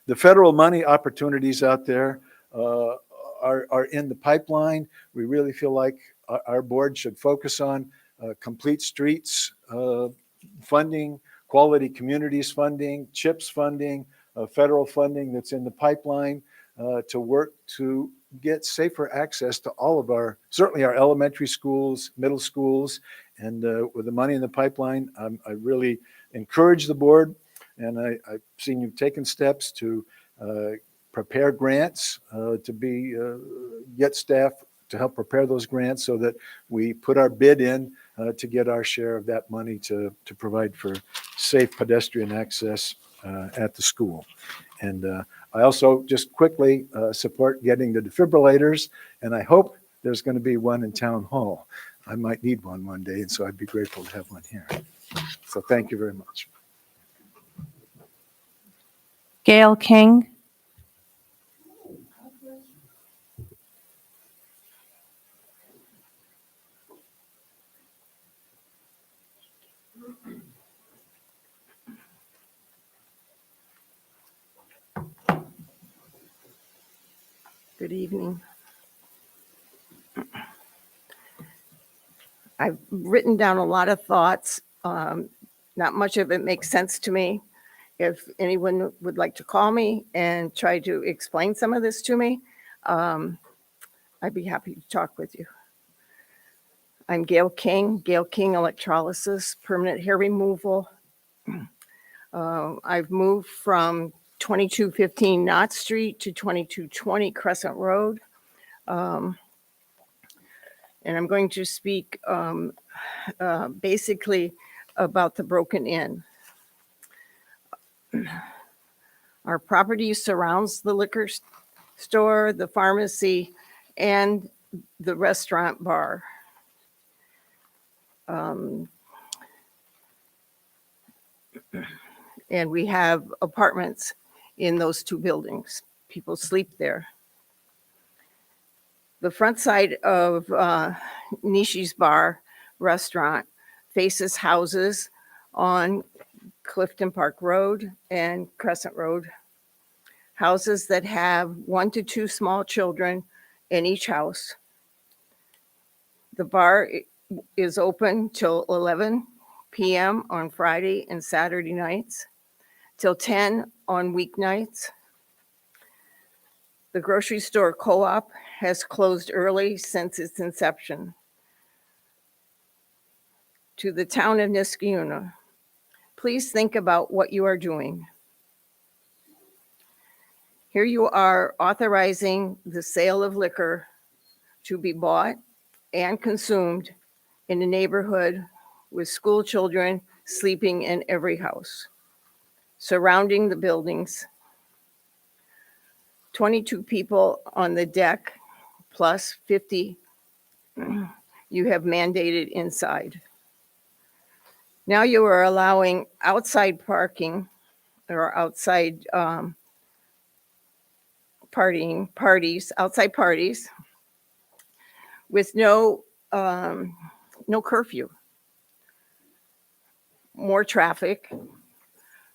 the federal money opportunities out there are in the pipeline. We really feel like our board should focus on complete streets funding, quality communities funding, CHIPS funding, federal funding that's in the pipeline to work to get safer access to all of our, certainly our elementary schools, middle schools, and with the money in the pipeline, I really encourage the board, and I've seen you've taken steps to prepare grants, get staff to help prepare those grants so that we put our bid in to get our share of that money to provide for safe pedestrian access at the school. And I also just quickly support getting the defibrillators, and I hope there's going to be one in Town Hall. I might need one day, and so I'd be grateful to have one here. So thank you very much. Gail King, Good evening. I've written down a lot of thoughts. Not much of it makes sense to me. If anyone would like to call me and try to explain some of this to me, I'd be happy to talk with you. I'm Gail King Electrolysis, Permanent Hair Removal. I've moved from 2215 Knott Street to 2220 Crescent Road. And I'm going to speak basically about the Broken Inn. Our property surrounds the liquor store, the pharmacy, and the restaurant bar. And we have apartments in those two buildings. People sleep there. The front side of Nishi's Bar restaurant faces houses on Clifton Park Road and Crescent Road. Houses that have 1 to 2 small children in each house. The bar is open till 11 p.m. on Friday and Saturday nights, till 10 on weeknights. The grocery store Co-op has closed early since its inception. To the town of Niskayuna, please think about what you are doing. Here you are authorizing the sale of liquor to be bought and consumed in a neighborhood with school children sleeping in every house, surrounding the buildings. 22 people on the deck plus 50 you have mandated inside. Now you are allowing outside parking or outside outside parties with no curfew. More traffic,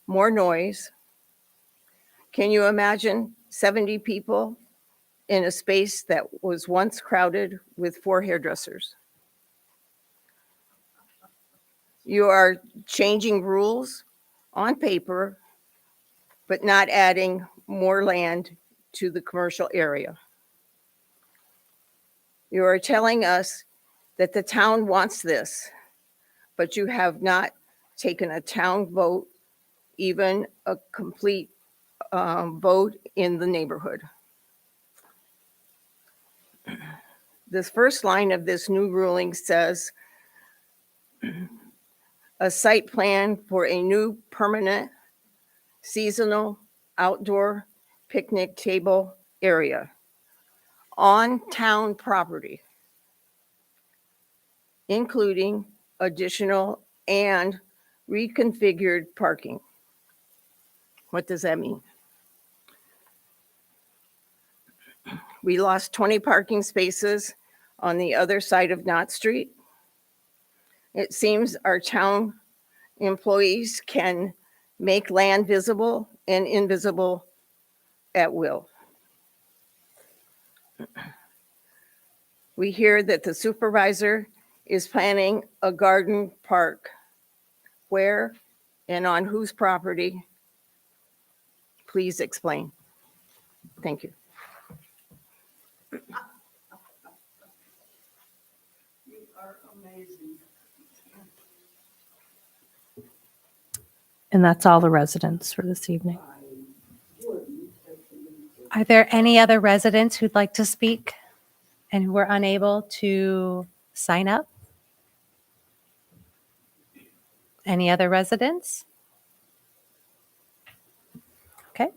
more noise. Can you imagine 70 people in a space that was once crowded with 4 hairdressers? You are changing rules on paper, but not adding more land to the commercial area. You are telling us that the town wants this, but you have not taken a town vote, even a complete vote in the neighborhood. This first line of this new ruling says, a site plan for a new permanent seasonal outdoor picnic table area on town property, including additional and reconfigured parking. What does that mean? We lost 20 parking spaces on the other side of Knott Street. It seems our town employees can make land visible and invisible at will. We hear that the supervisor is planning a garden park. Where and on whose property? Please explain. Thank you. You are amazing. and that's all the residents for this evening. Are there any other residents who'd like to speak and who were unable to sign up? Any other residents? Okay.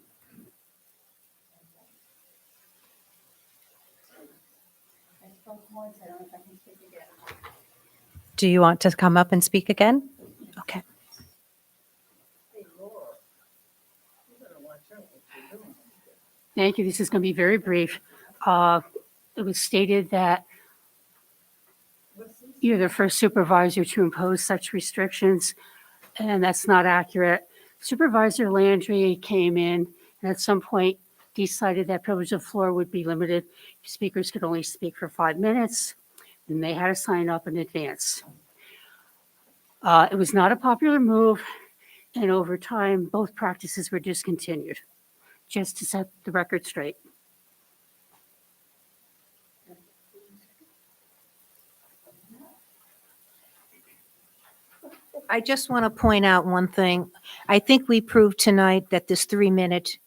Do you want to come up and speak again? Okay. Thank you. This is going to be very brief. It was stated that you're the first supervisor to impose such restrictions, and that's not accurate. Supervisor Landry came in and at some point decided that privilege of floor would be limited. Speakers could only speak for 5 minutes, and they had to sign up in advance. It was not a popular move, and over time, both practices were discontinued, just to set the record straight. I just want to point out one thing. I think we proved tonight that this 3-minute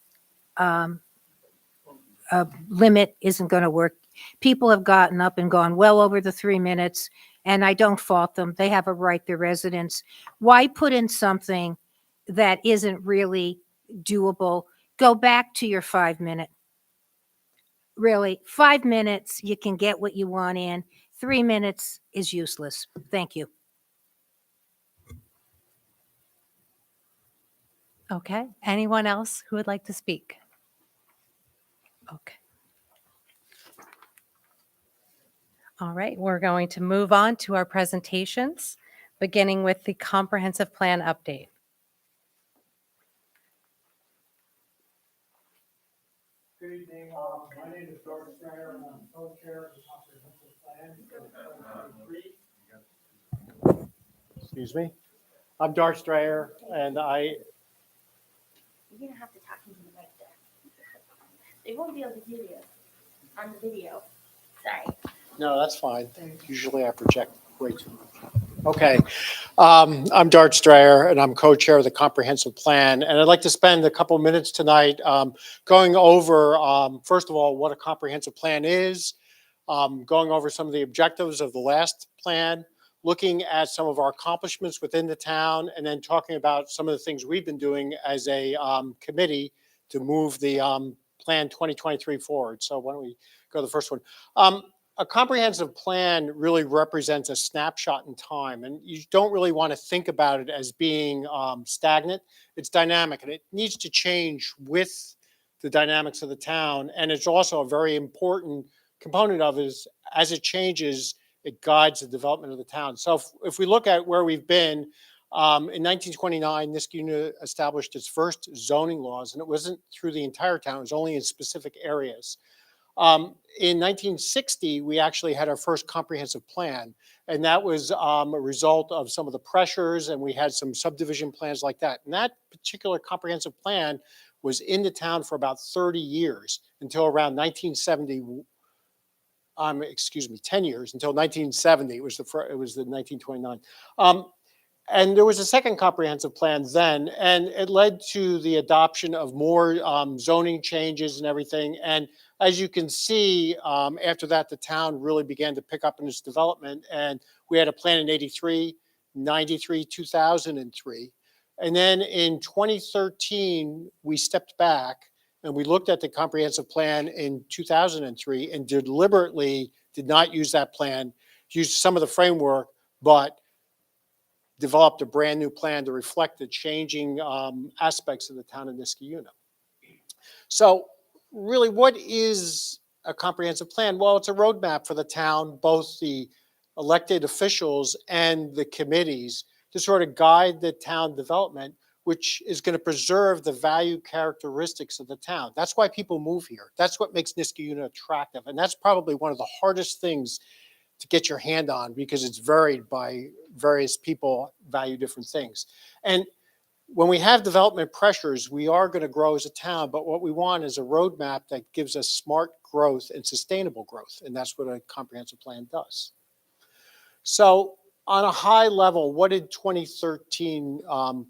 limit isn't going to work. People have gotten up and gone well over the 3 minutes, and I don't fault them. They have a right, they're residents. Why put in something that isn't really doable? Go back to your 5-minute. Really, 5 minutes, you can get what you want in. 3 minutes is useless. Thank you. Okay. Anyone else who would like to speak? Okay. All right, we're going to move on to our presentations, beginning with the comprehensive plan update. Good evening. My name is George Strayer, and I'm co-chair of the comprehensive plan. Excuse me. I'm Darth Strayer, and You're gonna have to talk into the mic there. They won't be able to hear you on the video. Sorry. No, that's fine. Usually I project way too much. Okay. I'm Dart Strayer, and I'm co-chair of the comprehensive plan. And I'd like to spend a couple minutes tonight going over, first of all, what a comprehensive plan is, going over some of the objectives of the last plan, looking at some of our accomplishments within the town, and then talking about some of the things we've been doing as a committee to move the Plan 2023 forward. So why don't we go to the first one? A comprehensive plan really represents a snapshot in time, and you don't really want to think about it as being stagnant. It's dynamic, and it needs to change with the dynamics of the town. And it's also a very important component of it is as it changes, it guides the development of the town. So if we look at where we've been, in 1929, Niskayuna established its first zoning laws, and it wasn't through the entire town, it was only in specific areas. In 1960, we actually had our first comprehensive plan, and that was a result of some of the pressures, and we had some subdivision plans like that. And that particular comprehensive plan was in the town for about 30 years until around 1970. 10 years until 1970. It was the 1929. And there was a second comprehensive plan then, and it led to the adoption of more zoning changes and everything. And as you can see, after that, the town really began to pick up in its development. And we had a plan in 83, 93, 2003. And then in 2013, we stepped back and we looked at the comprehensive plan in 2003 and deliberately did not use that plan, used some of the framework, but developed a brand new plan to reflect the changing aspects of the town of Niskayuna. So really, what is a comprehensive plan? Well, it's a roadmap for the town, both the elected officials and the committees, to sort of guide the town development, which is going to preserve the value characteristics of the town. That's why people move here. That's what makes Niskayuna attractive. And that's probably one of the hardest things to get your hand on, because it's varied by various people value different things. And when we have development pressures, we are going to grow as a town, but what we want is a roadmap that gives us smart growth and sustainable growth. And that's what a comprehensive plan does. So on a high level, what did 2013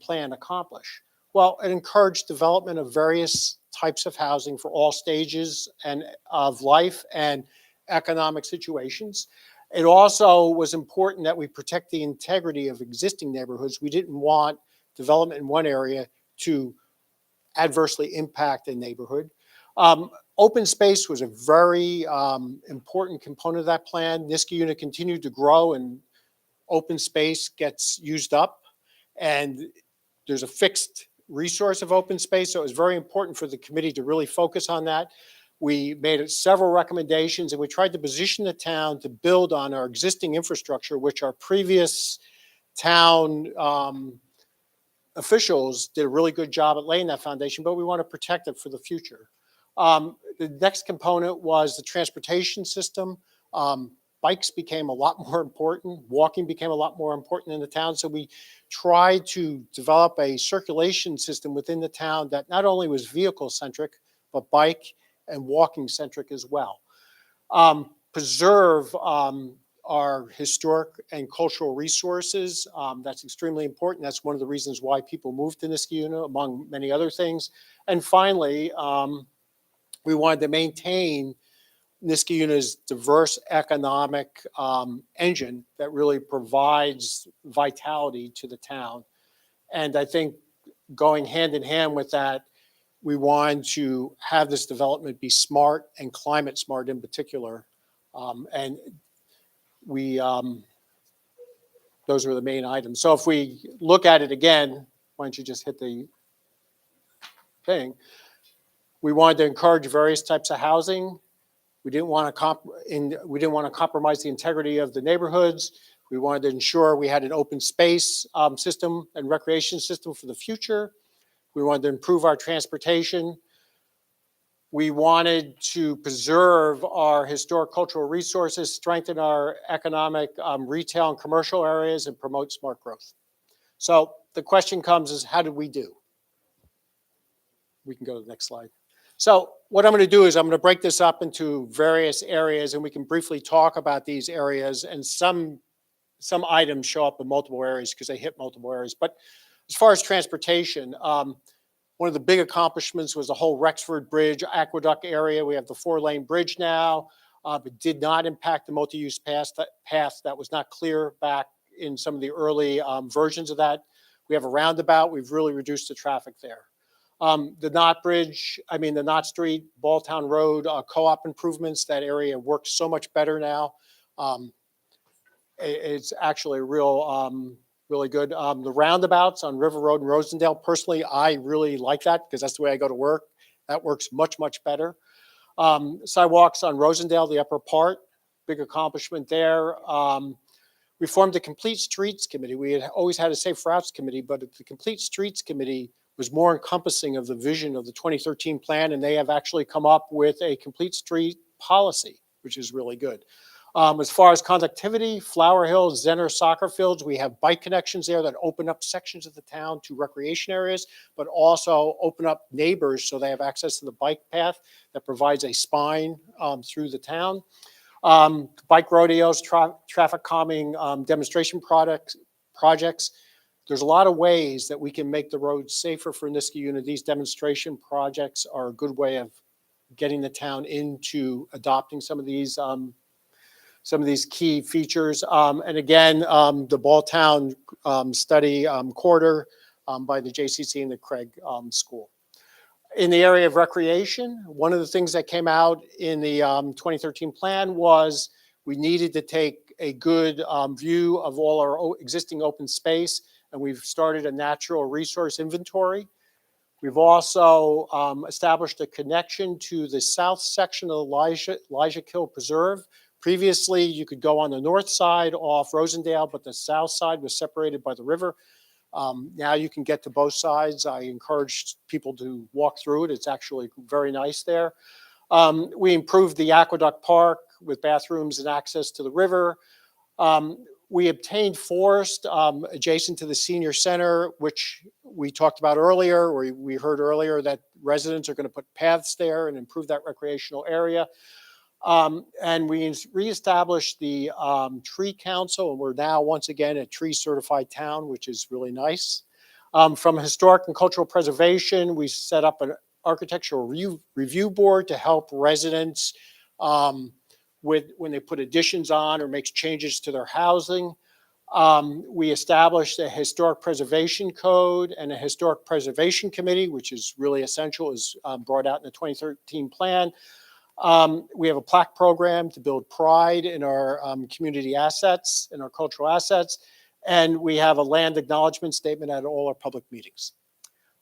plan accomplish? Well, it encouraged development of various types of housing for all stages and of life and economic situations. It also was important that we protect the integrity of existing neighborhoods. We didn't want development in one area to adversely impact a neighborhood. Open space was a very important component of that plan. Niskayuna continued to grow and open space gets used up, and there's a fixed resource of open space, so it was very important for the committee to really focus on that. We made several recommendations, and we tried to position the town to build on our existing infrastructure, which our previous town officials did a really good job at laying that foundation, but we want to protect it for the future. The next component was the transportation system. Bikes became a lot more important. Walking became a lot more important in the town. So we tried to develop a circulation system within the town that not only was vehicle centric, but bike and walking centric as well. Preserve our historic and cultural resources. That's extremely important. That's one of the reasons why people moved to Niskayuna, among many other things. And finally, we wanted to maintain Niskayuna's diverse economic engine that really provides vitality to the town. And I think going hand in hand with that, we wanted to have this development be smart and climate smart in particular. And we, those were the main items. So if we look at it again, why don't you just hit the thing? We wanted to encourage various types of housing. We didn't want to compromise the integrity of the neighborhoods. We wanted to ensure we had an open space system and recreation system for the future. We wanted to improve our transportation. We wanted to preserve our historic cultural resources, strengthen our economic, retail and commercial areas, and promote smart growth. So the question comes is, how did we do? We can go to the next slide. So what I'm going to do is I'm going to break this up into various areas, and we can briefly talk about these areas, and some items show up in multiple areas because they hit multiple areas. But as far as transportation, one of the big accomplishments was the whole Rexford Bridge Aqueduct area. We have the 4-lane bridge now. It did not impact the multi-use path that was not clear back in some of the early versions of that. We have a roundabout. We've really reduced the traffic there. The Knott Street, Balltown Road, co-op improvements, that area works so much better now. It's actually really good. The roundabouts on River Road and Rosendale, personally, I really like that because that's the way I go to work. That works much, much better. Sidewalks on Rosendale, the upper part, big accomplishment there. We formed a Complete Streets Committee. We had always had a Safe Routes Committee, but the Complete Streets Committee was more encompassing of the vision of the 2013 plan, and they have actually come up with a complete street policy, which is really good. As far as conductivity, Flower Hill, Zenner soccer fields, we have bike connections there that open up sections of the town to recreation areas, but also open up neighbors so they have access to the bike path that provides a spine through the town. Bike rodeos, traffic calming demonstration projects. There's a lot of ways that we can make the roads safer for Niskayuna. These demonstration projects are a good way of getting the town into adopting some of these key features. And again, the Balltown study corridor by the JCC and the Craig School. In the area of recreation, one of the things that came out in the 2013 plan was we needed to take a good view of all our existing open space, and we've started a natural resource inventory. We've also established a connection to the south section of Elijah Kill Preserve. Previously, you could go on the north side off Rosendale, but the south side was separated by the river. Now you can get to both sides. I encourage people to walk through it. It's actually very nice there. We improved the Aqueduct Park with bathrooms and access to the river. We obtained forest adjacent to the senior center, which we talked about earlier, or we heard earlier that residents are going to put paths there and improve that recreational area. And we reestablished the tree council, and we're now once again a tree certified town, which is really nice. From historic and cultural preservation, we set up an architectural review board to help residents when they put additions on or makes changes to their housing. We established a historic preservation code and a historic preservation committee, which is really essential, is brought out in the 2013 plan. We have a plaque program to build pride in our community assets and our cultural assets. And we have a land acknowledgement statement at all our public meetings.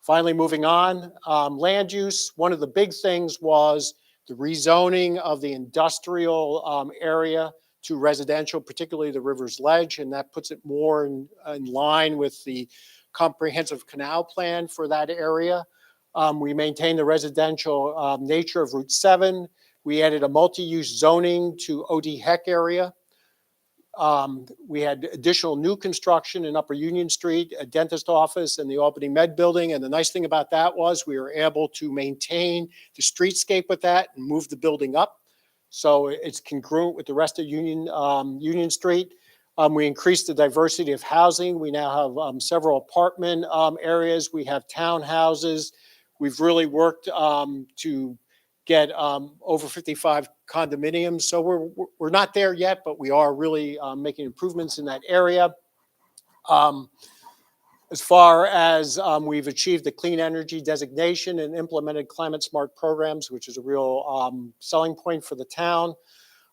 Finally, moving on, land use. One of the big things was the rezoning of the industrial area to residential, particularly the River's Ledge, and that puts it more in line with the comprehensive canal plan for that area. We maintain the residential nature of Route 7. We added a multi-use zoning to OD Heck area. We had additional new construction in Upper Union Street, a dentist office, and the Albany Med Building. And the nice thing about that was we were able to maintain the streetscape with that and move the building up. So it's congruent with the rest of Union Street. We increased the diversity of housing. We now have several apartment areas. We have townhouses. We've really worked to get over 55 condominiums. So we're not there yet, but we are really making improvements in that area. As far as we've achieved the clean energy designation and implemented climate smart programs, which is a real selling point for the town.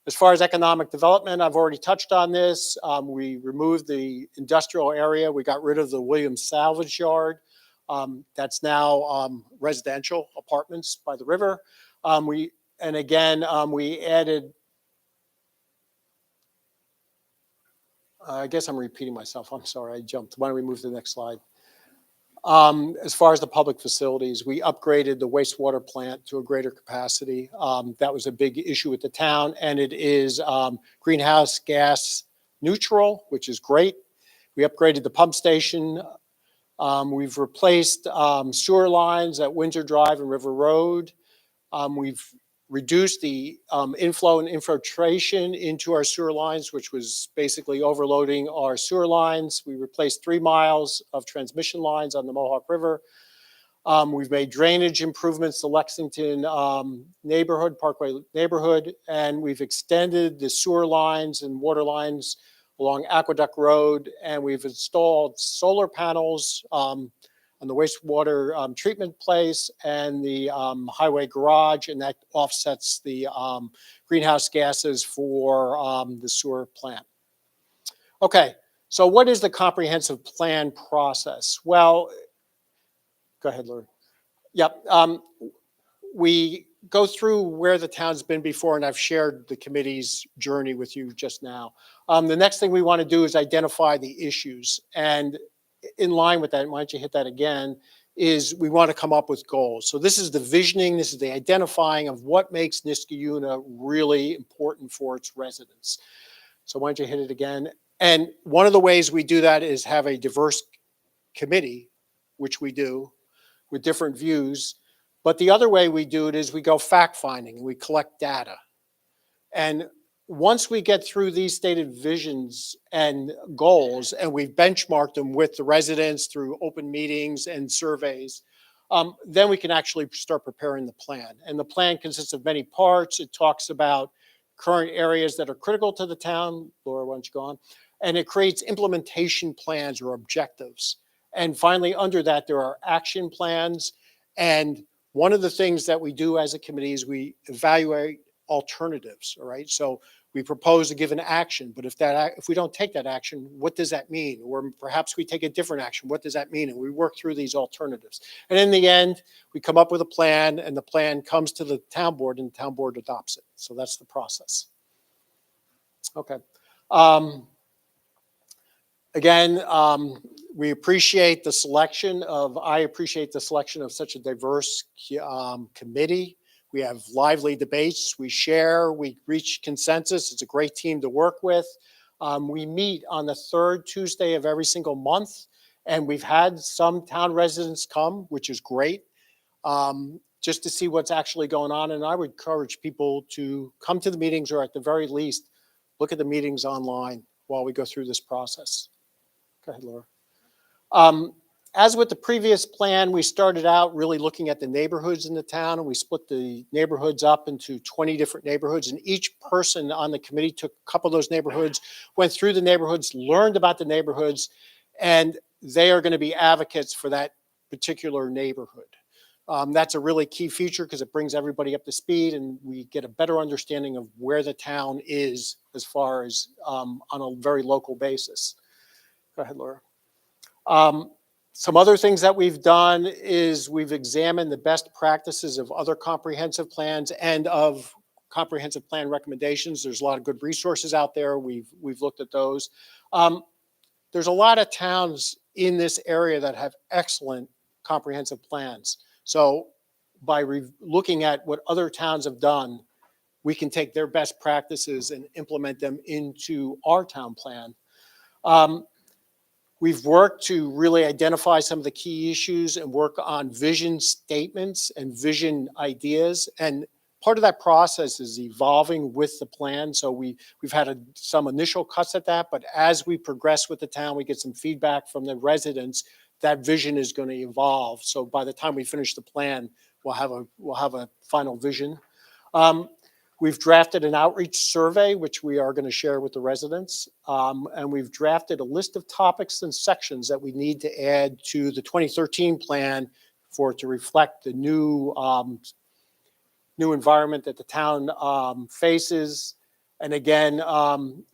As far as economic development, I've already touched on this. We removed the industrial area. We got rid of the Williams Salvage Yard. That's now residential apartments by the river. We added, I guess I'm repeating myself. I'm sorry, I jumped. Why don't we move to the next slide? As far as the public facilities, we upgraded the wastewater plant to a greater capacity. That was a big issue with the town, and it is greenhouse gas neutral, which is great. We upgraded the pump station. We've replaced sewer lines at Windsor Drive and River Road. We've reduced the inflow and infiltration into our sewer lines, which was basically overloading our sewer lines. We replaced 3 miles of transmission lines on the Mohawk River. We've made drainage improvements to Lexington neighborhood, Parkway neighborhood, and we've extended the sewer lines and water lines along Aqueduct Road, and we've installed solar panels on the wastewater treatment place and the highway garage, and that offsets the greenhouse gases for the sewer plant. Okay, so what is the comprehensive plan process? Well, go ahead, Lori. Yep, we go through where the town's been before, and I've shared the committee's journey with you just now. The next thing we want to do is identify the issues, and in line with that, why don't you hit that again, is we want to come up with goals. So this is the visioning, this is the identifying of what makes Niskayuna really important for its residents. So why don't you hit it again? And one of the ways we do that is have a diverse committee, which we do, with different views. But the other way we do it is we go fact-finding and we collect data. And once we get through these stated visions and goals, and we've benchmarked them with the residents through open meetings and surveys, then we can actually start preparing the plan. And the plan consists of many parts. It talks about current areas that are critical to the town. Laura, why don't you go on? And it creates implementation plans or objectives. And finally, under that, there are action plans. And one of the things that we do as a committee is we evaluate alternatives, all right? So we propose to give an action, but if we don't take that action, what does that mean? Or perhaps we take a different action, what does that mean? And we work through these alternatives. And in the end, we come up with a plan, and the plan comes to the town board, and the town board adopts it. So that's the process. Okay. Again, we appreciate the selection of, I appreciate the selection of such a diverse committee. We have lively debates, we share, we reach consensus. It's a great team to work with. We meet on the 3rd Tuesday of every single month, and we've had some town residents come, which is great, just to see what's actually going on. And I would encourage people to come to the meetings, or at the very least, look at the meetings online while we go through this process. Go ahead, Laura. As with the previous plan, we started out really looking at the neighborhoods in the town, and we split the neighborhoods up into 20 different neighborhoods, and each person on the committee took a couple of those neighborhoods, went through the neighborhoods, learned about the neighborhoods, and they are going to be advocates for that particular neighborhood. That's a really key feature because it brings everybody up to speed, and we get a better understanding of where the town is as far as on a very local basis. Go ahead, Laura. Some other things that we've done is we've examined the best practices of other comprehensive plans and of comprehensive plan recommendations. There's a lot of good resources out there. We've looked at those. There's a lot of towns in this area that have excellent comprehensive plans. So by looking at what other towns have done, we can take their best practices and implement them into our town plan. We've worked to really identify some of the key issues and work on vision statements and vision ideas. And part of that process is evolving with the plan. So we've had some initial cuts at that, but as we progress with the town, we get some feedback from the residents, that vision is going to evolve. So by the time we finish the plan, we'll have a final vision. We've drafted an outreach survey, which we are going to share with the residents. And we've drafted a list of topics and sections that we need to add to the 2013 plan for it to reflect the new environment that the town faces. And again,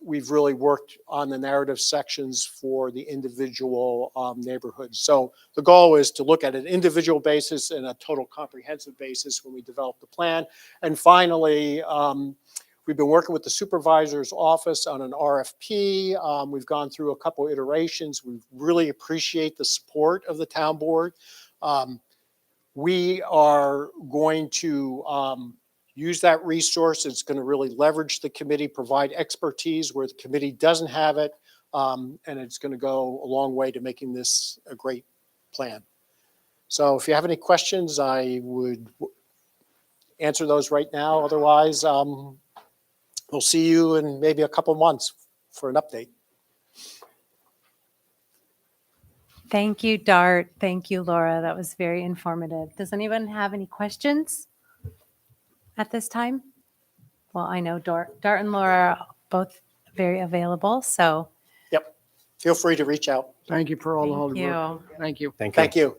we've really worked on the narrative sections for the individual neighborhoods. So the goal is to look at an individual basis and a total comprehensive basis when we develop the plan. And finally, we've been working with the supervisor's office on an RFP. We've gone through a couple iterations. We really appreciate the support of the town board. We are going to use that resource. It's going to really leverage the committee, provide expertise where the committee doesn't have it, and it's going to go a long way to making this a great plan. So if you have any questions, I would answer those right now. Otherwise, we'll see you in maybe a couple months for an update. Thank you, Dart. Thank you, Laura. That was very informative. Does anyone have any questions at this time? Well, I know Dart and Laura are both very available, so Yep. Feel free to reach out. Thank you for all the hard thank work. you. Thank you. Thank you. Thank you.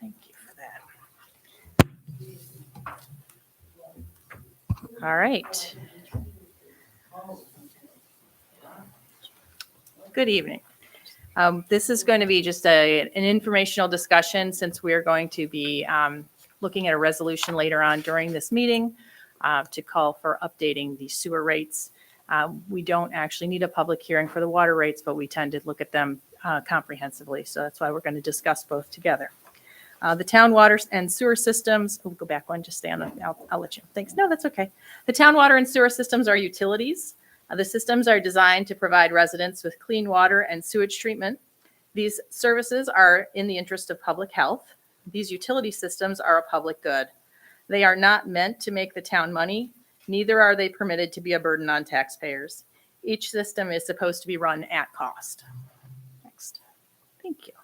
Thank you for that. All right. Good evening. This is going to be just an informational discussion since we are going to be looking at a resolution later on during this meeting to call for updating the sewer rates. We don't actually need a public hearing for the water rates, but we tend to look at them comprehensively. So that's why we're going to discuss both together. The town water and sewer systems, we'll go back one, just stay on the, I'll let you, thanks. No, that's okay. The town water and sewer systems are utilities. The systems are designed to provide residents with clean water and sewage treatment. These services are in the interest of public health. These utility systems are a public good. They are not meant to make the town money, neither are they permitted to be a burden on taxpayers. Each system is supposed to be run at cost. Next. Thank you.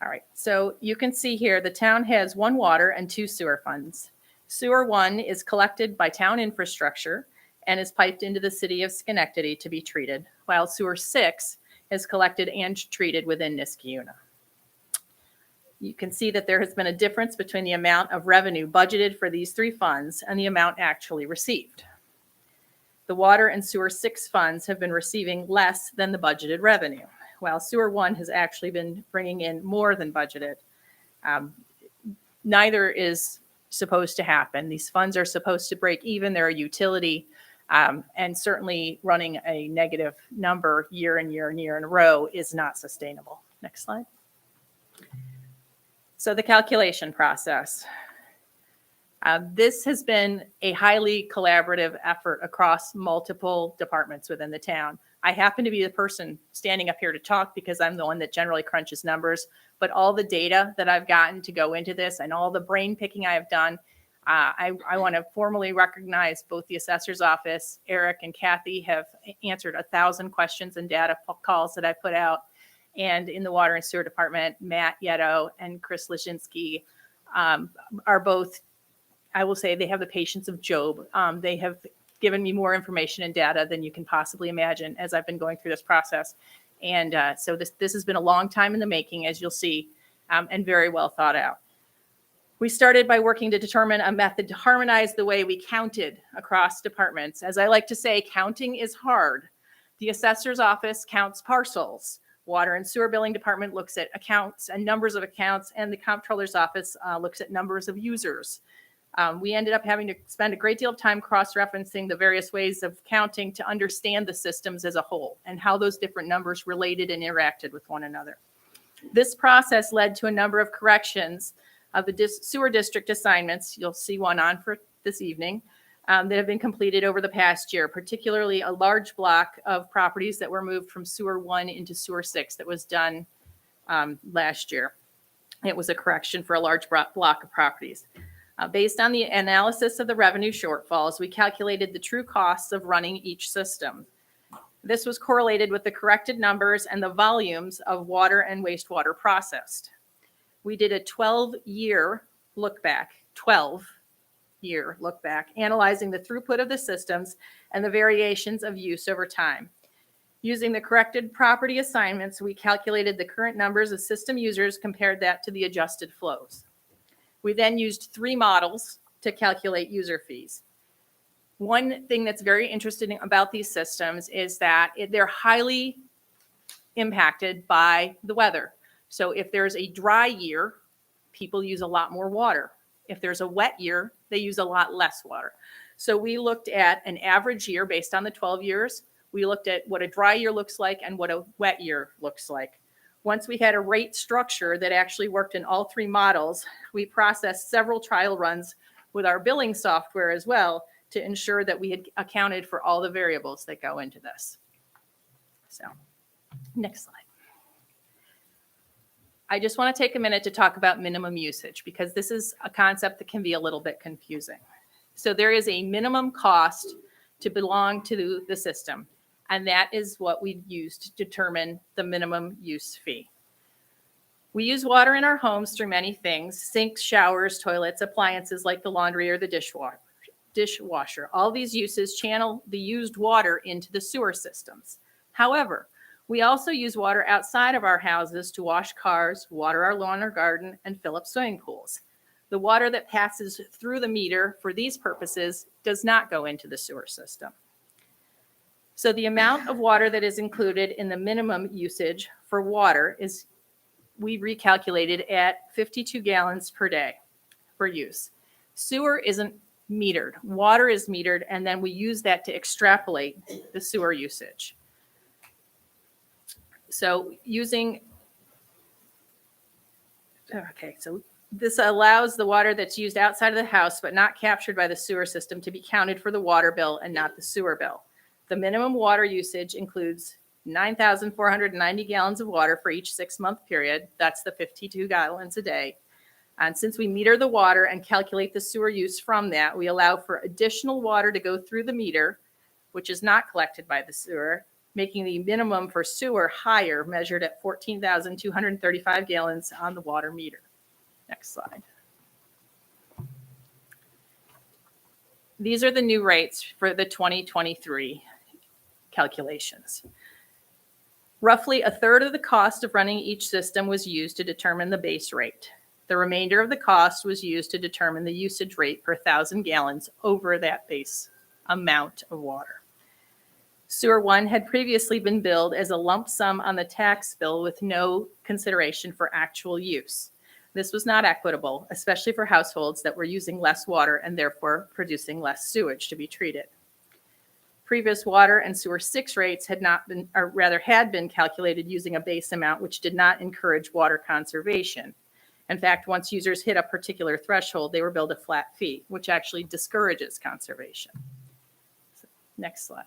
All right, so you can see here the town has 1 water and 2 sewer funds. Sewer 1 is collected by town infrastructure and is piped into the city of Schenectady to be treated, while sewer 6 is collected and treated within Niskayuna. You can see that there has been a difference between the amount of revenue budgeted for these 3 funds and the amount actually received. The water and sewer 6 funds have been receiving less than the budgeted revenue, while sewer 1 has actually been bringing in more than budgeted. Neither is supposed to happen. These funds are supposed to break even. They're a utility, and certainly running a negative number year and year and year in a row is not sustainable. Next slide. So the calculation process. This has been a highly collaborative effort across multiple departments within the town. I happen to be the person standing up here to talk because I'm the one that generally crunches numbers, but all the data that I've gotten to go into this and all the brain picking I have done, I want to formally recognize both the assessor's office. Eric and Kathy have answered 1,000 questions and data calls that I put out. And in the water and sewer department, Matt Yetto and Chris Lashinsky are both, I will say, they have the patience of Job. They have given me more information and data than you can possibly imagine as I've been going through this process. And so this has been a long time in the making, as you'll see, and very well thought out. We started by working to determine a method to harmonize the way we counted across departments. As I like to say, counting is hard. The assessor's office counts parcels. Water and sewer billing department looks at accounts and numbers of accounts, and the comptroller's office looks at numbers of users. We ended up having to spend a great deal of time cross-referencing the various ways of counting to understand the systems as a whole and how those different numbers related and interacted with one another. This process led to a number of corrections of the sewer district assignments. You'll see one on for this evening that have been completed over the past year, particularly a large block of properties that were moved from sewer 1 into sewer 6 that was done last year. It was a correction for a large block of properties. Based on the analysis of the revenue shortfalls, we calculated the true costs of running each system. This was correlated with the corrected numbers and the volumes of water and wastewater processed. We did a 12-year look back, analyzing the throughput of the systems and the variations of use over time. Using the corrected property assignments, we calculated the current numbers of system users, compared that to the adjusted flows. We then used 3 models to calculate user fees. One thing that's very interesting about these systems is that they're highly impacted by the weather. So if there's a dry year, people use a lot more water. If there's a wet year, they use a lot less water. So we looked at an average year based on the 12 years. We looked at what a dry year looks like and what a wet year looks like. Once we had a rate structure that actually worked in all 3 models, we processed several trial runs with our billing software as well to ensure that we had accounted for all the variables that go into this. So, next slide. I just want to take a minute to talk about minimum usage, because this is a concept that can be a little bit confusing. So there is a minimum cost to belong to the system, and that is what we use to determine the minimum use fee. We use water in our homes through many things: sinks, showers, toilets, appliances like the laundry or the dishwasher. All these uses channel the used water into the sewer systems. However, we also use water outside of our houses to wash cars, water our lawn or garden, and fill up swimming pools. The water that passes through the meter for these purposes does not go into the sewer system. So the amount of water that is included in the minimum usage for water is, we recalculated at 52 gallons per day for use. Sewer isn't metered. Water is metered, and then we use that to extrapolate the sewer usage. So so this allows the water that's used outside of the house but not captured by the sewer system to be counted for the water bill and not the sewer bill. The minimum water usage includes 9,490 gallons of water for each 6-month period. That's the 52 gallons a day. And since we meter the water and calculate the sewer use from that, we allow for additional water to go through the meter, which is not collected by the sewer, making the minimum for sewer higher, measured at 14,235 gallons on the water meter. Next slide. These are the new rates for the 2023 calculations. Roughly a third of the cost of running each system was used to determine the base rate. The remainder of the cost was used to determine the usage rate per 1,000 gallons over that base amount of water. Sewer 1 had previously been billed as a lump sum on the tax bill with no consideration for actual use. This was not equitable, especially for households that were using less water and therefore producing less sewage to be treated. Previous water and sewer 6 rates had been calculated using a base amount, which did not encourage water conservation. In fact, once users hit a particular threshold, they were billed a flat fee, which actually discourages conservation. So, next slide.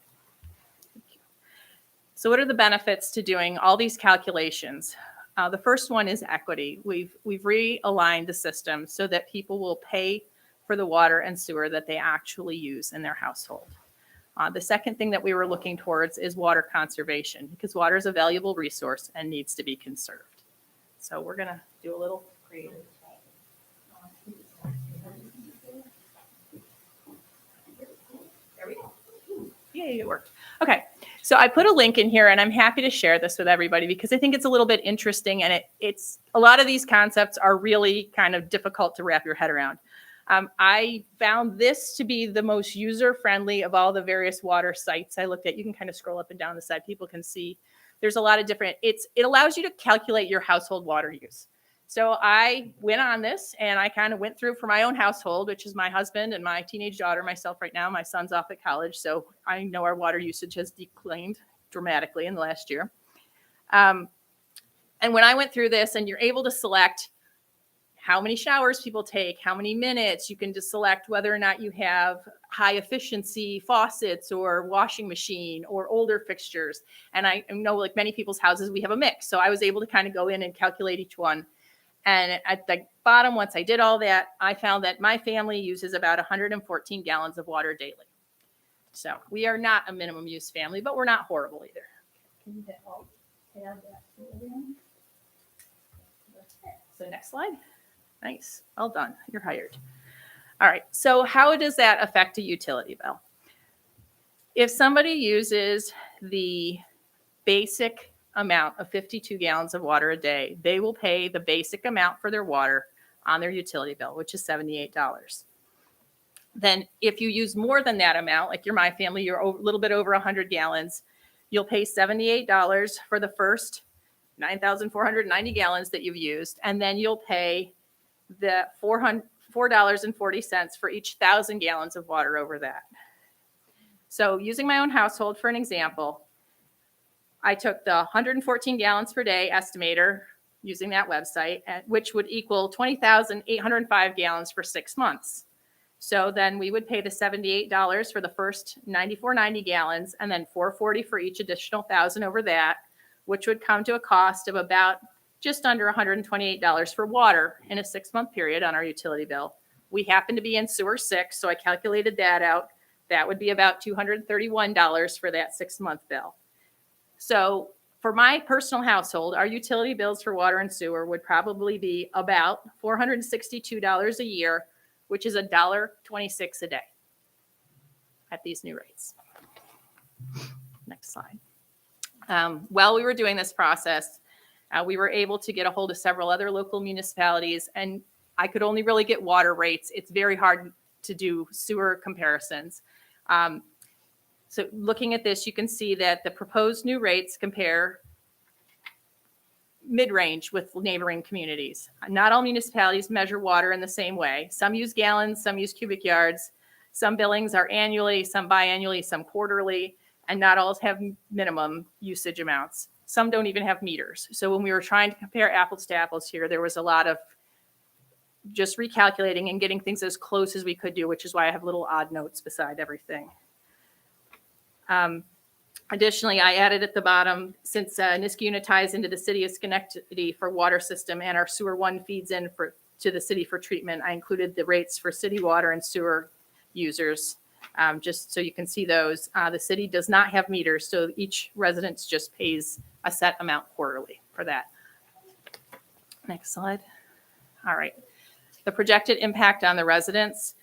So what are the benefits to doing all these calculations? The first one is equity. We've realigned the system so that people will pay for for the water and sewer that they actually use in their household. The second thing that we were looking towards is water conservation, because water is a valuable resource and needs to be conserved. So we're going to do a little creative. There we go. Yay, it worked. Okay, so I put a link in here, and I'm happy to share this with everybody because I think it's a little bit interesting, and it's a lot of these concepts are really kind of difficult to wrap your head around. I found this to be the most user-friendly of all the various water sites I looked at. You can kind of scroll up and down the side. People can see there's a lot of different, it allows you to calculate your household water use. So I went on this and I kind of went through for my own household, which is my husband and my teenage daughter, myself right now. My son's off at college, so I know our water usage has declined dramatically in the last year. And when I went through this, and you're able to select how many showers people take, how many minutes, you can just select whether or not you have high efficiency faucets or washing machine or older fixtures. And I know like many people's houses, we have a mix. So I was able to kind of go in and calculate each one. And at the bottom, once I did all that, I found that my family uses about 114 gallons of water daily. So we are not a minimum use family, but we're not horrible either. Can you tab that in? So next slide. Nice. Well done. You're hired. All right. So how does that affect a utility bill? If somebody uses the basic amount of 52 gallons of water a day, they will pay the basic amount for their water on their utility bill, which is $78. Then if you use more than that amount, like you're my family, you're a little bit over 100 gallons, you'll pay $78 for the first 9,490 gallons that you've used, and then you'll pay the $4.40 for each 1,000 gallons of water over that. So using my own household for an example, I took the 114 gallons per day estimator using that website, which would equal 20,805 gallons for 6 months. So then we would pay the $78 for the first 9,490 gallons and then $4.40 for each additional 1,000 over that, which would come to a cost of about just under $128 for water in a 6-month period on our utility bill. We happen to be in sewer 6, so I calculated that out. That would be about $231 for that 6-month bill. So for my personal household, our utility bills for water and sewer would probably be about $462 a year, which is $1.26 a day at these new rates. Next slide. While we were doing this process, we were able to get a hold of several other local municipalities, and I could only really get water rates. It's very hard to do sewer comparisons. So looking at this, you can see that the proposed new rates compare mid-range with neighboring communities. Not all municipalities measure water in the same way. Some use gallons, some use cubic yards. Some billings are annually, some biannually, some quarterly, and not all have minimum usage amounts. Some don't even have meters. So when we were trying to compare apples to apples here, there was a lot of just recalculating and getting things as close as we could do, which is why I have little odd notes beside everything. Additionally, I added at the bottom, since Niskayuna ties into the city of Schenectady for water system and our sewer 1 feeds in to the city for treatment, I included the rates for city water and sewer users, just so you can see those. The city does not have meters, so each resident just pays a set amount quarterly for that. Next slide. All right. The projected impact on the residents.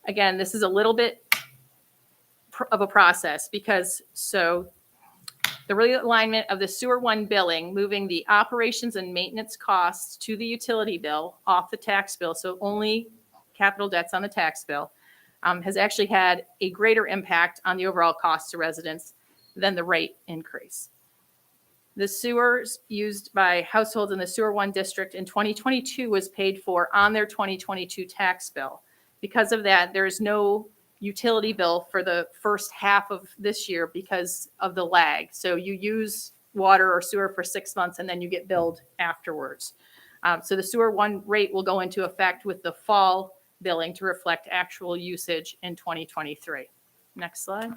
Again, this is a little bit of a process because the realignment of the sewer 1 billing, moving the operations and maintenance costs to the utility bill off the tax bill, so only capital debts on the tax bill, has actually had a greater impact on the overall cost to residents than the rate increase. The sewers used by households in the sewer 1 district in 2022 was paid for on their 2022 tax bill. Because of that, there is no utility bill for the first half of this year because of the lag. So you use water or sewer for 6 months and then you get billed afterwards. So the sewer 1 rate will go into effect with the fall billing to reflect actual usage in 2023. Next slide.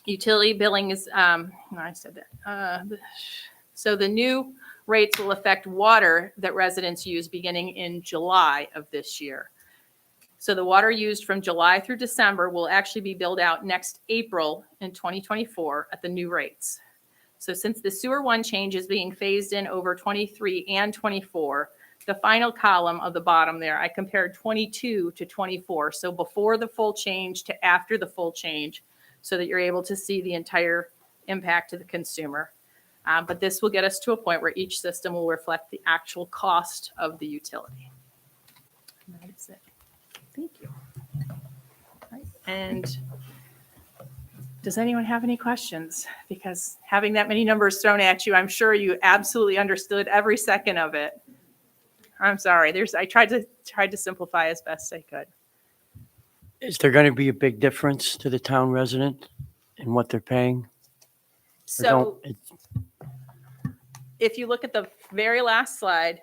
Utility billing is, I said that. So the new rates will affect water that residents use beginning in July of this year. So the water used from July through December will actually be billed out next April in 2024 at the new rates. So since the Sewer 1 change is being phased in over 23 and 24, the final column of the bottom there, I compared 22 to 24. So before the full change to after the full change, so that you're able to see the entire impact to the consumer. But this will get us to a point where each system will reflect the actual cost of the utility. And that is it. Thank you. All right. And does anyone have any questions? Because having that many numbers thrown at you, I'm sure you absolutely understood every second of it. I'm sorry. I tried to simplify as best I could. Is there going to be a big difference to the town resident in what they're paying? Or So don't- it's- if you look at the very last slide,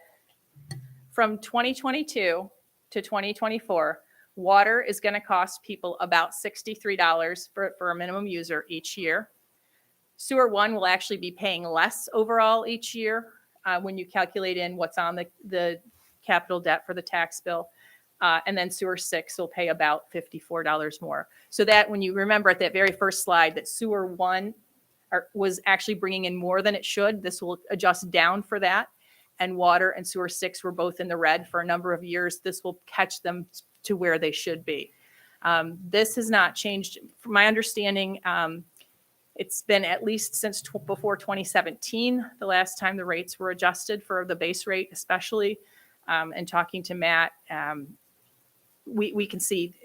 from 2022 to 2024, water is going to cost people about $63 for a minimum user each year. Sewer 1 will actually be paying less overall each year when you calculate in what's on the capital debt for the tax bill. And then Sewer 6 will pay about $54 more. So that when you remember at that very first slide that Sewer 1 was actually bringing in more than it should, this will adjust down for that. And Water and Sewer 6 were both in the red for a number of years. This will catch them to where they should be. This has not changed. From my understanding, it's been at least since before 2017, the last time the rates were adjusted for the base rate, especially. And talking to Matt, we can see,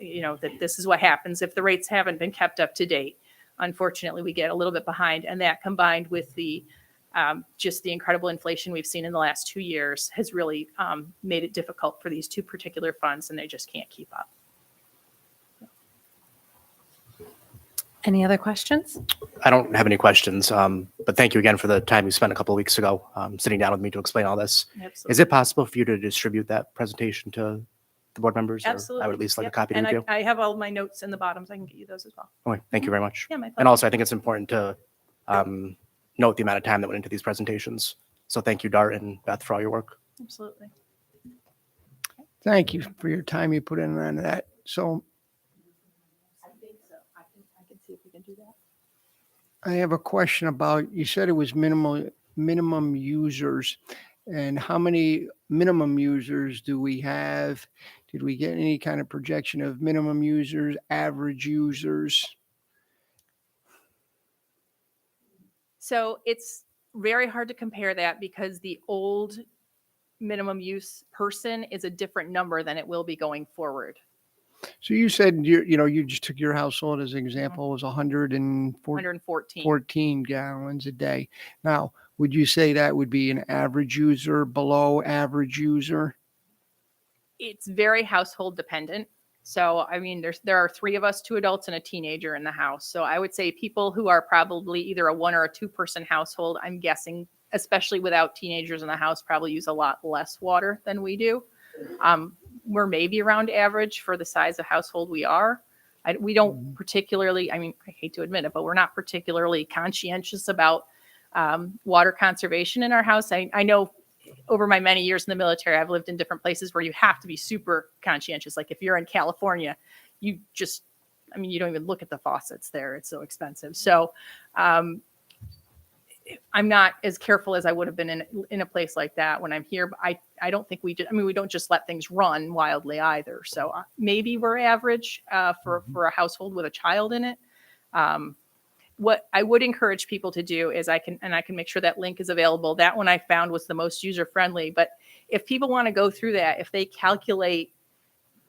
that this is what happens if the rates haven't been kept up to date. Unfortunately, we get a little bit behind, and that combined with the just the incredible inflation we've seen in the last 2 years has really made it difficult for these two particular funds, and they just can't keep up. Any other questions? I don't have any questions, but thank you again for the time you spent a couple of weeks ago sitting down with me to explain all this. Absolutely. Is it possible for you to distribute that presentation to the board members? Absolutely. I would at least like Yep. a copy to And review. I have all my notes in the bottoms. I can get you those as well. Okay, thank you very much. Yeah, my pleasure. And also, I think it's important to note the amount of time that went into these presentations. So thank you, Dart and Beth, for all your work. Absolutely. Thank you for your time you put in on that. So I think so. I can see if we can do that. I have a question about, you said it was minimum users. And how many minimum users do we have? Did we get any kind of projection of minimum users, average users? So it's very hard to compare that because the old minimum use person is a different number than it will be going forward. So you said, you just took your household as an example, it was 114 114. gallons a day. Now, would you say that would be an average user, below average user? It's very household dependent. So, I mean, there are 3 of us, 2 adults and a teenager in the house. So I would say people who are probably either a 1 or a 2 person household, I'm guessing, especially without teenagers in the house, probably use a lot less water than we do. We're maybe around average for the size of household we are. We don't particularly, I mean, I hate to admit it, but we're not particularly conscientious about water conservation in our house. I know over my many years in the military, I've lived in different places where you have to be super conscientious. Like if you're in California, you don't even look at the faucets there. It's so expensive. So I'm not as careful as I would have been in a place like that when I'm here. But I don't think we don't just let things run wildly either. So maybe we're average for a household with a child in it. What I would encourage people to do is I can make sure that link is available. That one I found was the most user friendly. But if people want to go through that, if they calculate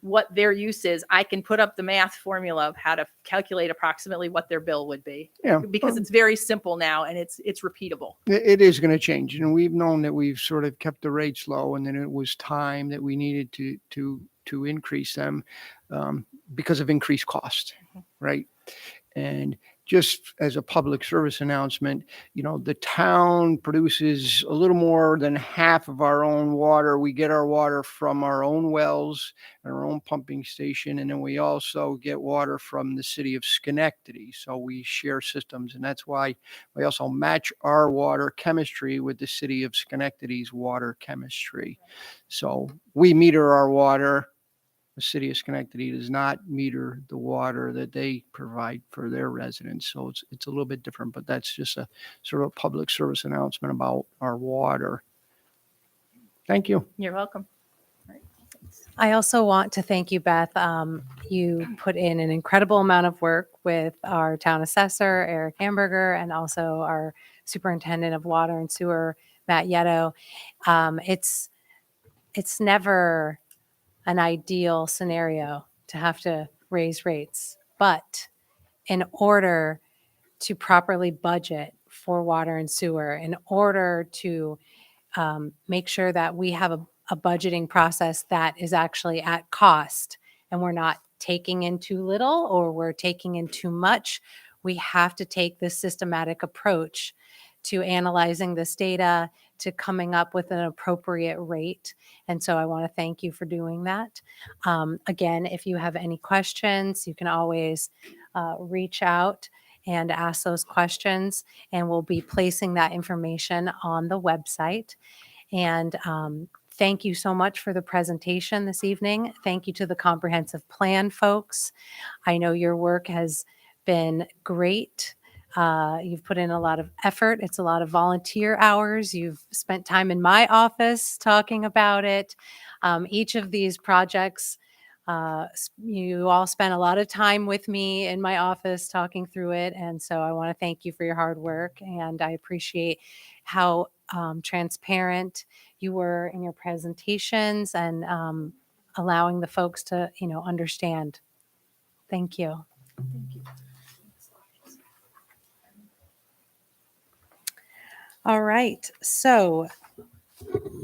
what their use is, I can put up the math formula of how to calculate approximately what their bill would be. Yeah. Because it's very simple now and it's repeatable. It is going to change. And we've known that we've sort of kept the rates low, and then it was time that we needed to increase them because of increased cost, right? And just as a public service announcement, the town produces a little more than half of our own water. We get our water from our own wells and our own pumping station. And then we also get water from the city of Schenectady. So we share systems. And that's why we also match our water chemistry with the city of Schenectady's water chemistry. So we meter our water. The city of Schenectady does not meter the water that they provide for their residents. So it's a little bit different, but that's just a sort of public service announcement about our water. Thank you. You're welcome. I also want to thank you, Beth. You put in an incredible amount of work with our town assessor, Eric Hamburger, and also our superintendent of water and sewer, Matt Yetto. It's never an ideal scenario to have to raise rates, but in order to properly budget for water and sewer, in order to make sure that we have a budgeting process that is actually at cost and we're not taking in too little or we're taking in too much, we have to take this systematic approach to analyzing this data, to coming up with an appropriate rate. And so I want to thank you for doing that. Again, if you have any questions, you can always reach out and ask those questions, and we'll be placing that information on the website. And thank you so much for the presentation this evening. Thank you to the comprehensive plan folks. I know your work has been great. You've put in a lot of effort. It's a lot of volunteer hours. You've spent time in my office talking about it. Each of these projects, you all spent a lot of time with me in my office talking through it. And so I want to thank you for your hard work. And I appreciate how transparent you were in your presentations and allowing the folks to, understand. Thank you. All right, so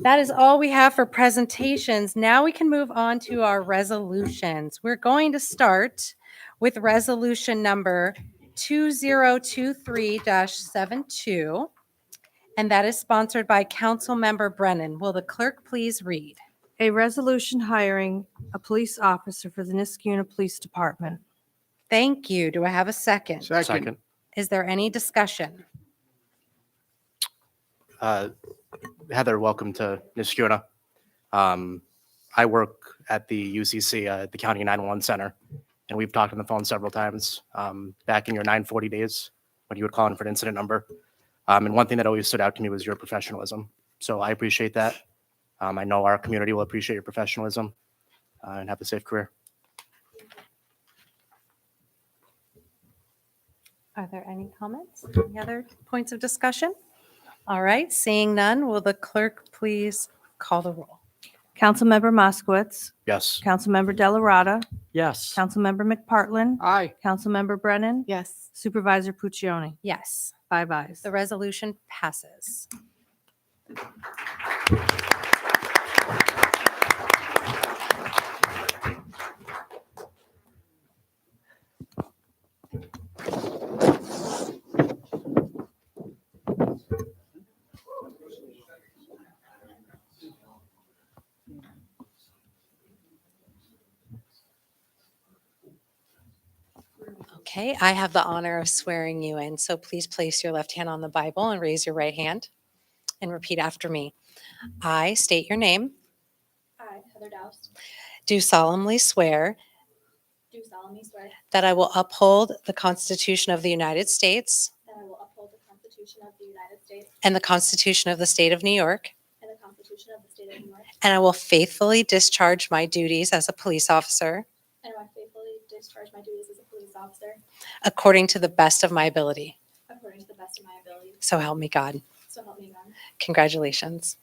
that is all we have for presentations. Now we can move on to our resolutions. We're going to start with resolution number 2023-72, and that is sponsored by Councilmember Brennan. Will the clerk please read? A resolution hiring a police officer for the Niskuna Police Department. Thank you. Do I have a second? Second. Is there any discussion? Heather, welcome to Niskuna. I work at the UCC, the County 911 Center, and we've talked on the phone several times back in your 940 days when you would call in for an incident number. And one thing that always stood out to me was your professionalism. So I appreciate that. I know our community will appreciate your professionalism and have a safe career. Are there any comments? Any other points of discussion? All right, seeing none, will the clerk please call the roll? Councilmember Moskowitz. Yes. Councilmember Delarada. Yes. Councilmember McPartlin. Aye. Councilmember Brennan. Yes. Supervisor Puccioni. Yes, 5 ayes. the resolution passes. Okay, I have the honor of swearing you in, so please place your left hand on the Bible and raise your right hand and repeat after me. I state your name, I, Heather Doust, do solemnly swear do solemnly swear that I will uphold the Constitution of the United States that I will uphold the Constitution of the United States and the Constitution of the State of New York, and the Constitution of the State of New York, and I will faithfully discharge my duties as a police officer and I will faithfully discharge my duties as a police officer according to the best of my ability. according to the best of my ability. So help me God. So help me God. Congratulations.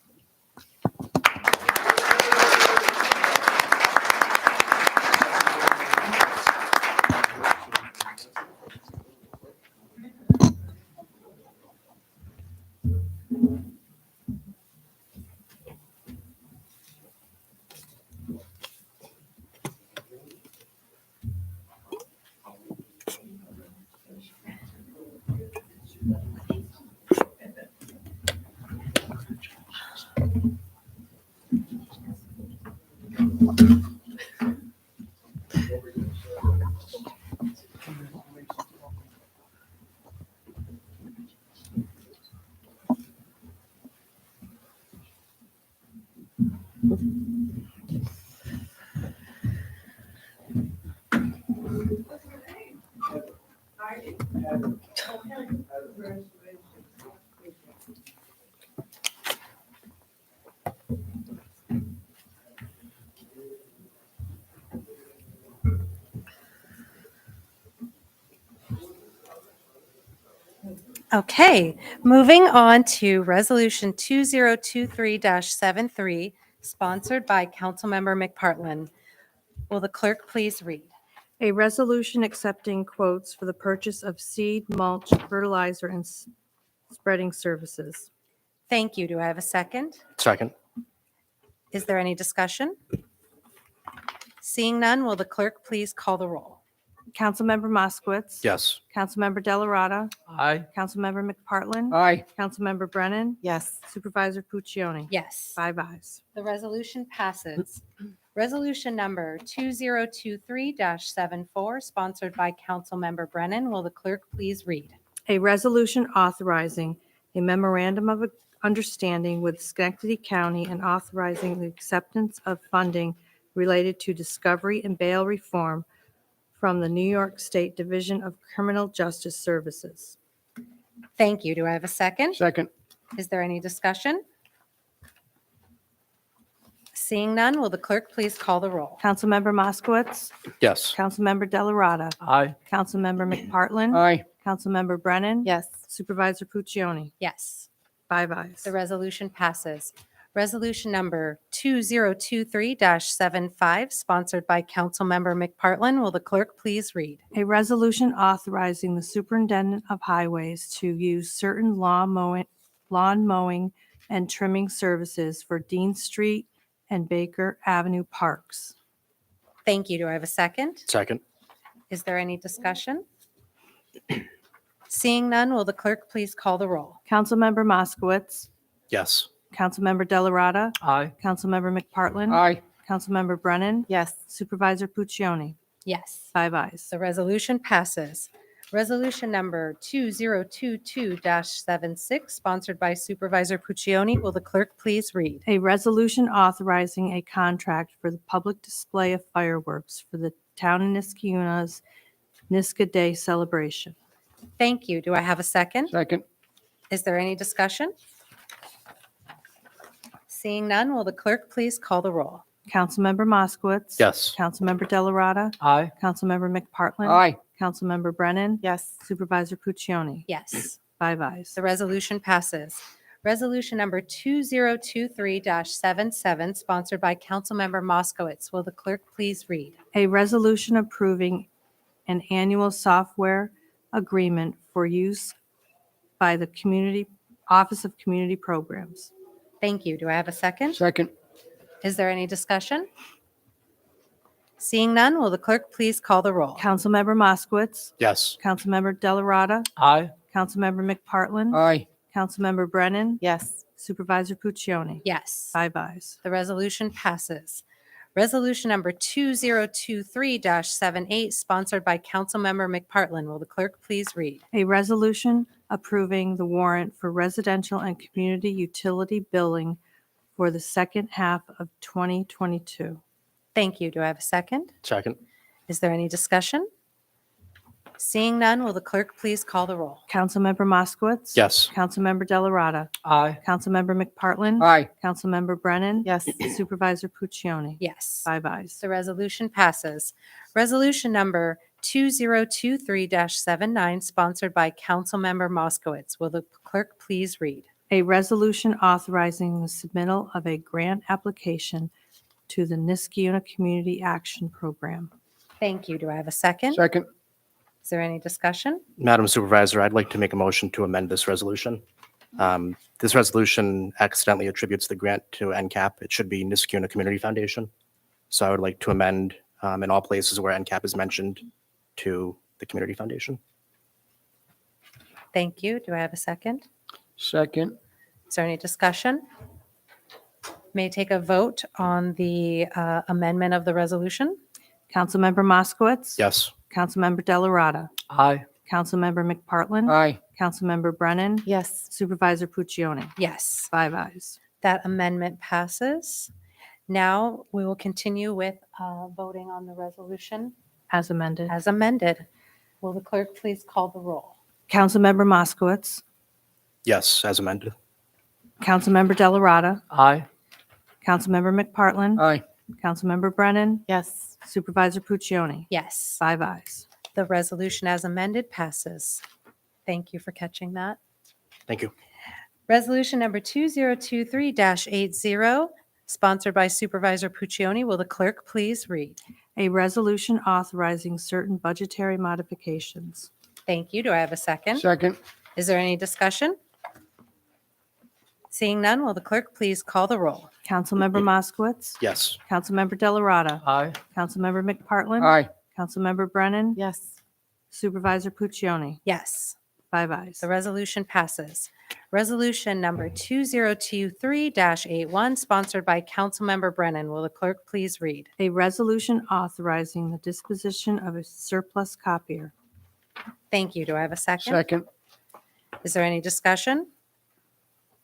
Okay, moving on to Resolution 2023-73, sponsored by Councilmember McPartlin. Will the clerk please read? A resolution accepting quotes for the purchase of seed, mulch, fertilizer, and spreading services. Thank you. Do I have a second? Second. Is there any discussion? Seeing none, will the clerk please call the roll? Councilmember Moskowitz. Yes. Councilmember Delarada. Aye. Councilmember McPartlin. Aye. Councilmember Brennan. Yes. Supervisor Puccioni. Yes. 5 ayes. The resolution passes. Resolution number 2023-74, sponsored by Councilmember Brennan. Will the clerk please read? A resolution authorizing a memorandum of understanding with Schenectady County and authorizing the acceptance of funding related to discovery and bail reform from the New York State Division of Criminal Justice Services. Thank you. Do I have a second? Second. Is there any discussion? Seeing none, will the clerk please call the roll? Councilmember Moskowitz. Yes. Councilmember Delarada. Aye. Councilmember McPartlin. Aye. Councilmember Brennan. Yes. Supervisor Puccioni. Yes. 5 ayes. The resolution passes. Resolution number 2023-75, sponsored by Councilmember McPartlin. Will the clerk please read? A resolution authorizing the superintendent of highways to use certain lawn mowing and trimming services for Dean Street and Baker Avenue parks. Thank you. Do I have a second? Second. Is there any discussion? Seeing none, will the clerk please call the roll? Councilmember Moskowitz. Yes. Councilmember Delarada. Aye. Councilmember McPartlin. Aye. Councilmember Brennan. Yes. Supervisor Puccioni. Yes. 5 ayes. The resolution passes. Resolution number 2022-76, sponsored by Supervisor Puccioni. Will the clerk please read? A resolution authorizing a contract for the public display of fireworks for the town of Niskayuna's Niska Day celebration. Thank you. Do I have a second? Second. Is there any discussion? Seeing none, will the clerk please call the roll? Councilmember Moskowitz. Yes. Councilmember Delarada. Aye. Councilmember McPartlin. Aye. Councilmember Brennan. Yes. Supervisor Puccioni. Yes. 5 ayes. The resolution passes. Resolution number 2023-77, sponsored by Councilmember Moskowitz. Will the clerk please read? A resolution approving an annual software agreement for use by the Office of Community Programs. Thank you. Do I have a second? Second. Is there any discussion? Seeing none, will the clerk please call the roll? Councilmember Moskowitz. Yes. Councilmember Delarada. Aye. Councilmember McPartlin. Aye. Councilmember Brennan. Yes. Supervisor Puccioni. Yes. 5 ayes. The resolution passes. Resolution number 2023-78, sponsored by Councilmember McPartlin. Will the clerk please read? A resolution approving the warrant for residential and community utility billing for the second half of 2022. Thank you. Do I have a second? Second. Is there any discussion? Seeing none, will the clerk please call the roll? Councilmember Moskowitz. Yes. Councilmember Delarada. Aye. Councilmember McPartlin. Aye. Councilmember Brennan. Yes. Supervisor Puccioni. Yes. 5 ayes. The resolution passes. Resolution number 2023-79, sponsored by Councilmember Moskowitz. Will the clerk please read? A resolution authorizing the submittal of a grant application to the Niskayuna Community Action Program. Thank you. Do I have a second? Second. Is there any discussion? Madam Supervisor, I'd like to make a motion to amend this resolution. This resolution accidentally attributes the grant to NCAP. It should be Niskayuna Community Foundation. So I would like to amend in all places where NCAP is mentioned to the Community Foundation. Thank you. Do I have a second? Second. Is there any discussion? May I take a vote on the amendment of the resolution? Councilmember Moskowitz. Yes. Councilmember Delarada. Aye. Councilmember McPartlin. Aye. Councilmember Brennan. Yes. Supervisor Puccioni. Yes. 5 ayes. That amendment passes. Now we will continue with voting on the resolution as amended. as amended. Will the clerk please call the roll? Councilmember Moskowitz. Yes, as amended. Councilmember Delarada. Aye. Councilmember McPartlin. Aye. Councilmember Brennan. Yes. Supervisor Puccioni. Yes, 5 ayes. the resolution as amended passes. Thank you for catching that. Thank you. Resolution number 2023-80, sponsored by Supervisor Puccioni. Will the clerk please read? A resolution authorizing certain budgetary modifications. Thank you. Do I have a second? Second. Is there any discussion? Seeing none, will the clerk please call the roll? Councilmember Moskowitz. Yes. Councilmember Delarada. Aye. Councilmember McPartlin. Aye. Councilmember Brennan. Yes. Supervisor Puccioni. Yes, 5 ayes. the resolution passes. Resolution number 2023-81, sponsored by Councilmember Brennan. Will the clerk please read? A resolution authorizing the disposition of a surplus copier. Thank you. Do I have a second? Second. Is there any discussion?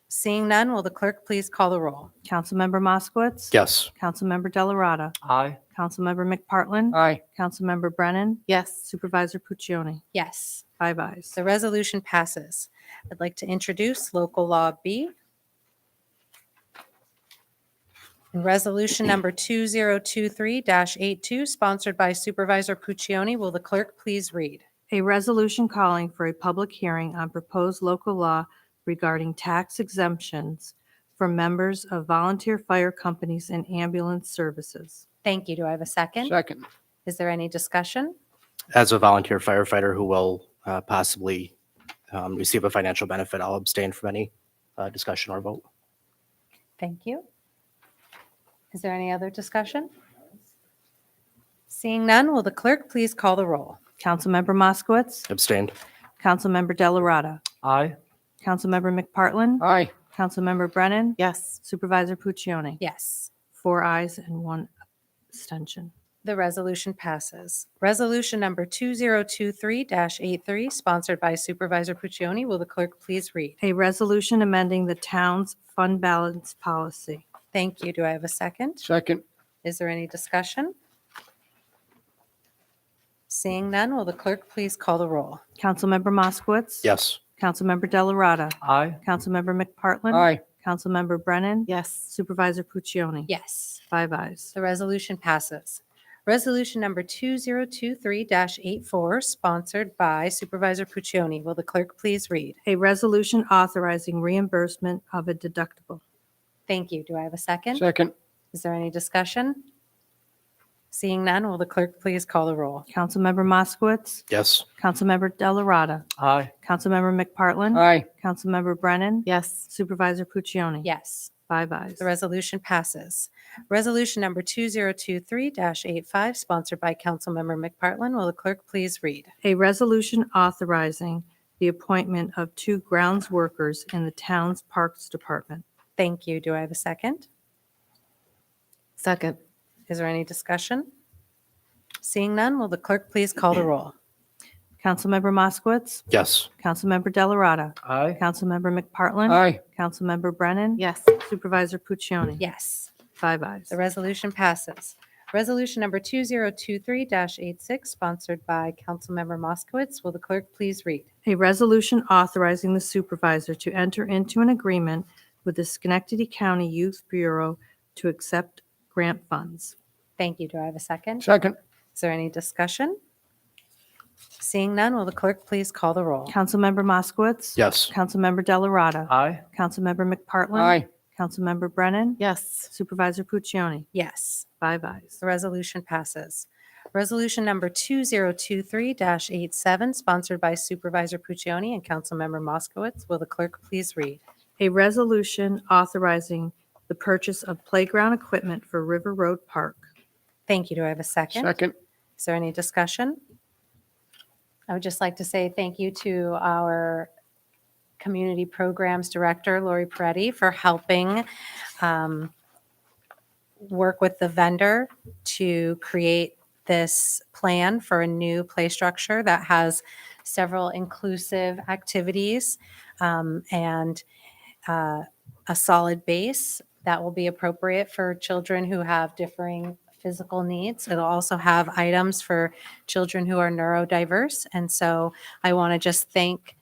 Seeing none, will the clerk please call the roll? Councilmember Moskowitz. Yes. Councilmember Delarada. Aye. Councilmember McPartlin. Aye. Councilmember Brennan. Yes. Supervisor Puccioni. Yes, 5 ayes. the resolution passes. I'd like to introduce Local Law B. And Resolution number 2023-82, sponsored by Supervisor Puccioni. Will the clerk please read? A resolution calling for a public hearing on proposed local law regarding tax exemptions for members of volunteer fire companies and ambulance services. Thank you. Do I have a second? Second. Is there any discussion? As a volunteer firefighter who will possibly receive a financial benefit, I'll abstain from any discussion or vote. Thank you. Is there any other discussion? Seeing none, will the clerk please call the roll? Councilmember Moskowitz. Abstained. Councilmember Delarada. Aye. Councilmember McPartlin. Aye. Councilmember Brennan. Yes. Supervisor Puccioni. Yes, 4 ayes and 1 abstention. the resolution passes. Resolution number 2023-83, sponsored by Supervisor Puccioni. Will the clerk please read? A resolution amending the town's fund balance policy. Thank you. Do I have a second? Second. Is there any discussion? Seeing none, will the clerk please call the roll? Councilmember Moskowitz. Yes. Councilmember Delarada. Aye. Councilmember McPartlin. Aye. Councilmember Brennan. Yes. Supervisor Puccioni. Yes, 5 ayes. the resolution passes. Resolution number 2023-84, sponsored by Supervisor Puccioni. Will the clerk please read? A resolution authorizing reimbursement of a deductible. Thank you. Do I have a second? Second. Is there any discussion? Seeing none, will the clerk please call the roll? Councilmember Moskowitz. Yes. Councilmember Delarada. Aye. Councilmember McPartlin. Aye. Councilmember Brennan. Yes. Supervisor Puccioni. Yes, 5 ayes. the resolution passes. Resolution number 2023-85, sponsored by Councilmember McPartlin. Will the clerk please read? A resolution authorizing the appointment of 2 grounds workers in the town's Parks Department. Thank you. Do I have a second? Second. Is there any discussion? Seeing none, will the clerk please call the roll? Councilmember Moskowitz. Yes. Councilmember Delarada. Aye. Councilmember McPartlin. Aye. Councilmember Brennan. Yes. Supervisor Puccioni. Yes, 5 ayes. the resolution passes. Resolution number 2023-86, sponsored by Councilmember Moskowitz. Will the clerk please read? A resolution authorizing the supervisor to enter into an agreement with the Schenectady County Youth Bureau to accept grant funds. Thank you. Do I have a second? Second. Is there any discussion? Seeing none, will the clerk please call the roll? Councilmember Moskowitz. Yes. Councilmember Delarada. Aye. Councilmember McPartlin. Aye. Councilmember Brennan. Yes. Supervisor Puccioni. Yes, 5 ayes. the resolution passes. Resolution number 2023-87, sponsored by Supervisor Puccioni and Councilmember Moskowitz. Will the clerk please read? A resolution authorizing the purchase of playground equipment for River Road Park. Thank you. Do I have a second? Second. Is there any discussion? I would just like to say thank you to our Community Programs Director, Lori Peretti, for helping work with the vendor to create this plan for a new play structure that has several inclusive activities and a solid base that will be appropriate for children who have differing physical needs. It'll also have items for children who are neurodiverse. And so I want to just thank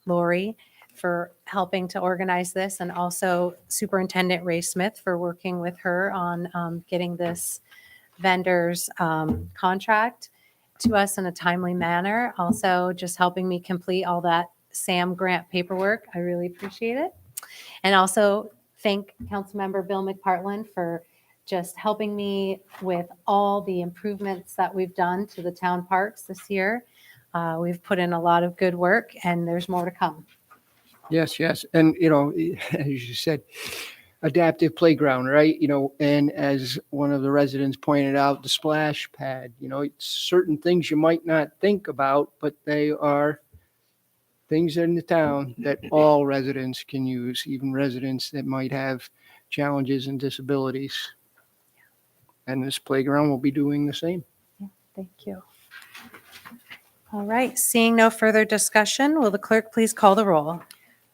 Lori for helping to organize this, and also Superintendent Ray Smith for working with her on getting this vendor's contract to us in a timely manner. Also, just helping me complete all that SAM grant paperwork. I really appreciate it. And also thank Councilmember Bill McPartlin for just helping me with all the improvements that we've done to the town parks this year. We've put in a lot of good work, and there's more to come. Yes, yes. And, as you said, adaptive playground, right? And as one of the residents pointed out, the splash pad, it's certain things you might not think about, but they are things in the town that all residents can use, even residents that might have challenges and disabilities. And this playground will be doing the same. Thank you. All right, seeing no further discussion, will the clerk please call the roll?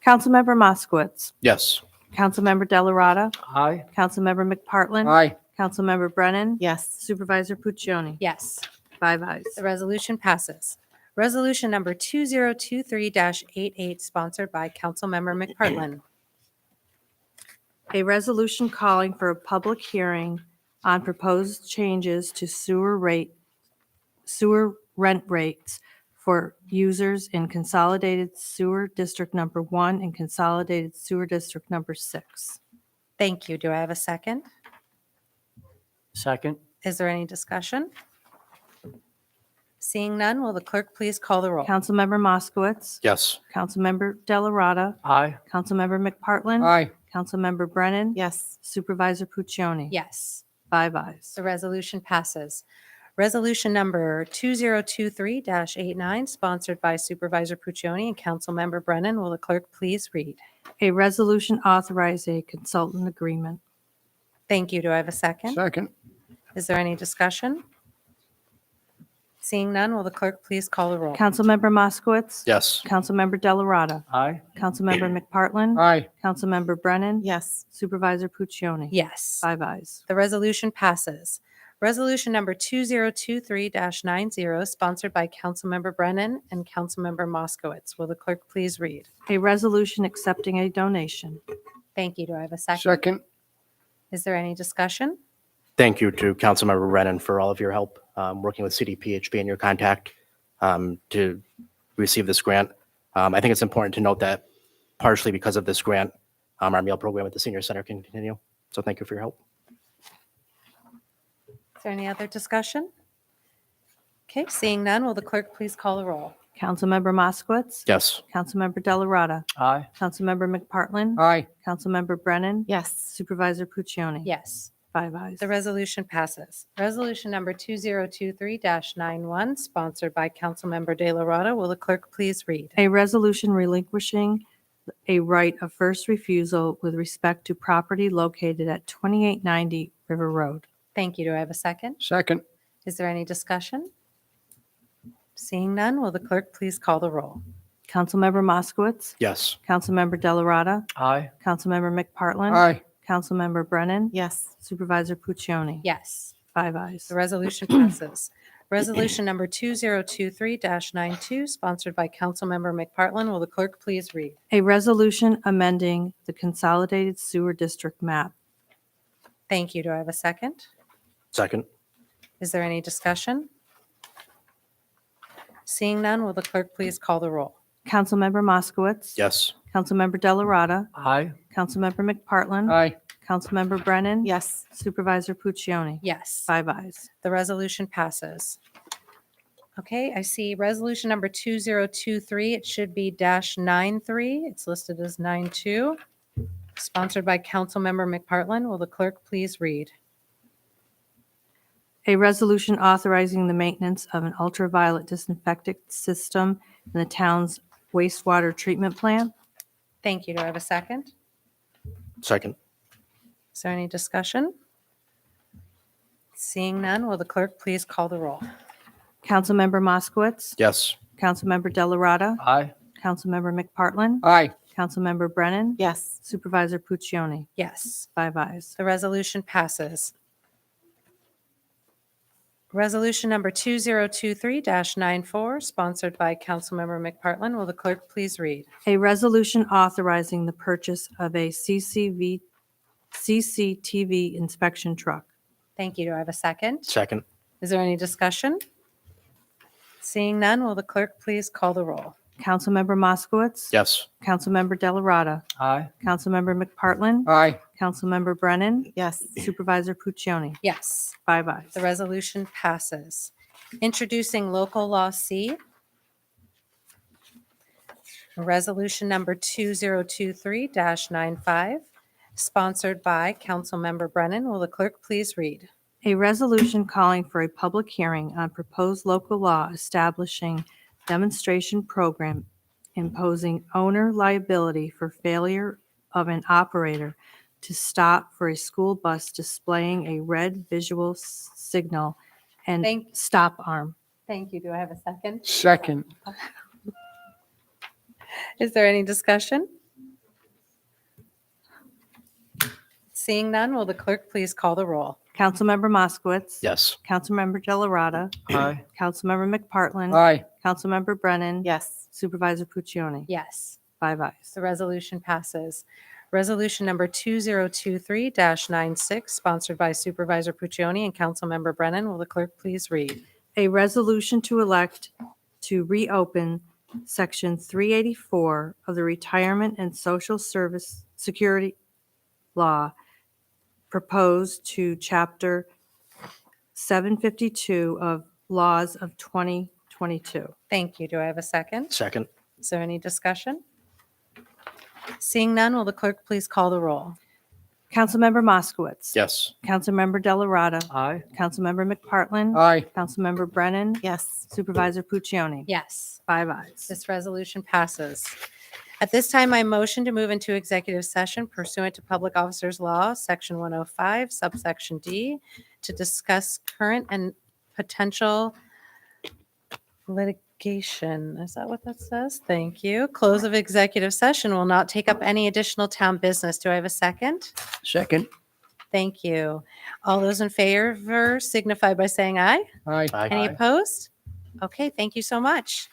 Councilmember Moskowitz. Yes. Councilmember Delarada. Aye. Councilmember McPartlin. Aye. Councilmember Brennan. Yes. Supervisor Puccioni. Yes, 5 ayes. the resolution passes. Resolution number 2023-88, sponsored by Councilmember McPartlin. A resolution calling for a public hearing on proposed changes to sewer rent rates for users in Consolidated Sewer District Number 1 and Consolidated Sewer District Number 6. Thank you. Do I have a second? Second. Is there any discussion? Seeing none, will the clerk please call the roll? Councilmember Moskowitz. Yes. Councilmember Delarada. Aye. Councilmember McPartlin. Aye. Councilmember Brennan. Yes. Supervisor Puccioni. Yes, 5 ayes. the resolution passes. Resolution number 2023-89, sponsored by Supervisor Puccioni and Councilmember Brennan. Will the clerk please read? A resolution authorizing a consultant agreement. Thank you. Do I have a second? Second. Is there any discussion? Seeing none, will the clerk please call the roll? Councilmember Moskowitz. Yes. Councilmember Delarada. Aye. Councilmember McPartlin. Aye. Councilmember Brennan. Yes. Supervisor Puccioni. Yes, 5 ayes. the resolution passes. Resolution number 2023-90, sponsored by Councilmember Brennan and Councilmember Moskowitz. Will the clerk please read? A resolution accepting a donation. Thank you. Do I have a second? Second. Is there any discussion? Thank you to Councilmember Brennan for all of your help working with CDPHB and your contact to receive this grant. I think it's important to note that partially because of this grant, our meal program at the senior center can continue. So thank you for your help. Is there any other discussion? Okay, seeing none, will the clerk please call the roll? Councilmember Moskowitz. Yes. Councilmember Delarada. Aye. Councilmember McPartlin. Aye. Councilmember Brennan. Yes. Supervisor Puccioni. Yes, 5 ayes. the resolution passes. Resolution number 2023-91, sponsored by Councilmember De La Rada. Will the clerk please read? A resolution relinquishing a right of first refusal with respect to property located at 2890 River Road. Thank you. Do I have a second? Second. Is there any discussion? Seeing none, will the clerk please call the roll? Councilmember Moskowitz. Yes. Councilmember Delarada. Aye. Councilmember McPartlin. Aye. Councilmember Brennan. Yes. Supervisor Puccioni. Yes, 5 ayes. the resolution passes. Resolution number 2023-92, sponsored by Councilmember McPartlin. Will the clerk please read? A resolution amending the Consolidated Sewer District map. Thank you. Do I have a second? Second. Is there any discussion? Seeing none, will the clerk please call the roll? Councilmember Moskowitz. Yes. Councilmember Delarada. Aye. Councilmember McPartlin. Aye. Councilmember Brennan. Yes. Supervisor Puccioni. Yes, 5 ayes. the resolution passes. Okay, I see resolution number 2023. It should be -93. It's listed as 92. Sponsored by Councilmember McPartlin. Will the clerk please read? A resolution authorizing the maintenance of an ultraviolet disinfectant system in the town's wastewater treatment plant. Thank you. Do I have a second? Second. Is there any discussion? Seeing none, will the clerk please call the roll? Councilmember Moskowitz. Yes. Councilmember Delarada. Aye. Councilmember McPartlin. Aye. Councilmember Brennan. Yes. Supervisor Puccioni. Yes, 5 ayes. the resolution passes. Resolution number 2023-94, sponsored by Councilmember McPartlin. Will the clerk please read? A resolution authorizing the purchase of a CCTV inspection truck. Thank you. Do I have a second? Second. Is there any discussion? Seeing none, will the clerk please call the roll? Councilmember Moskowitz. Yes. Councilmember Delarada. Aye. Councilmember McPartlin. Aye. Councilmember Brennan. Yes. Supervisor Puccioni. Yes. 5 ayes. The resolution passes. Introducing local law C. Resolution number 2023-95, sponsored by Councilmember Brennan. Will the clerk please read? A resolution calling for a public hearing on proposed local law establishing demonstration program imposing owner liability for failure of an operator to stop for a school bus displaying a red visual signal and Thank- stop arm. Thank you. Do I have a second? Second. Is there any discussion? Seeing none, will the clerk please call the roll? Councilmember Moskowitz. Yes. Councilmember Delarada. Aye. Councilmember McPartlin. Aye. Councilmember Brennan. Yes. Supervisor Puccioni. Yes. 5 ayes. The resolution passes. Resolution number 2023-96, sponsored by Supervisor Puccioni and Councilmember Brennan. Will the clerk please read? A resolution to elect to reopen Section 384 of the Retirement and Social Service Security Law proposed to Chapter 752 of Laws of 2022. Thank you. Do I have a second? Second. Is there any discussion? Seeing none, will the clerk please call the roll? Councilmember Moskowitz. Yes. Councilmember Delarada. Aye. Councilmember McPartlin. Aye. Councilmember Brennan. Yes. Supervisor Puccioni. Yes. 5 ayes. This resolution passes. At this time, I motion to move into executive session pursuant to Public Officers Law, Section 105, subsection D, to discuss current and potential litigation. Is that what that says? Thank you. Close of executive session will not take up any additional town business. Do I have a second? Second. Thank you. All those in favor signify by saying aye. Aye. Aye. Any opposed? Okay, thank you so much.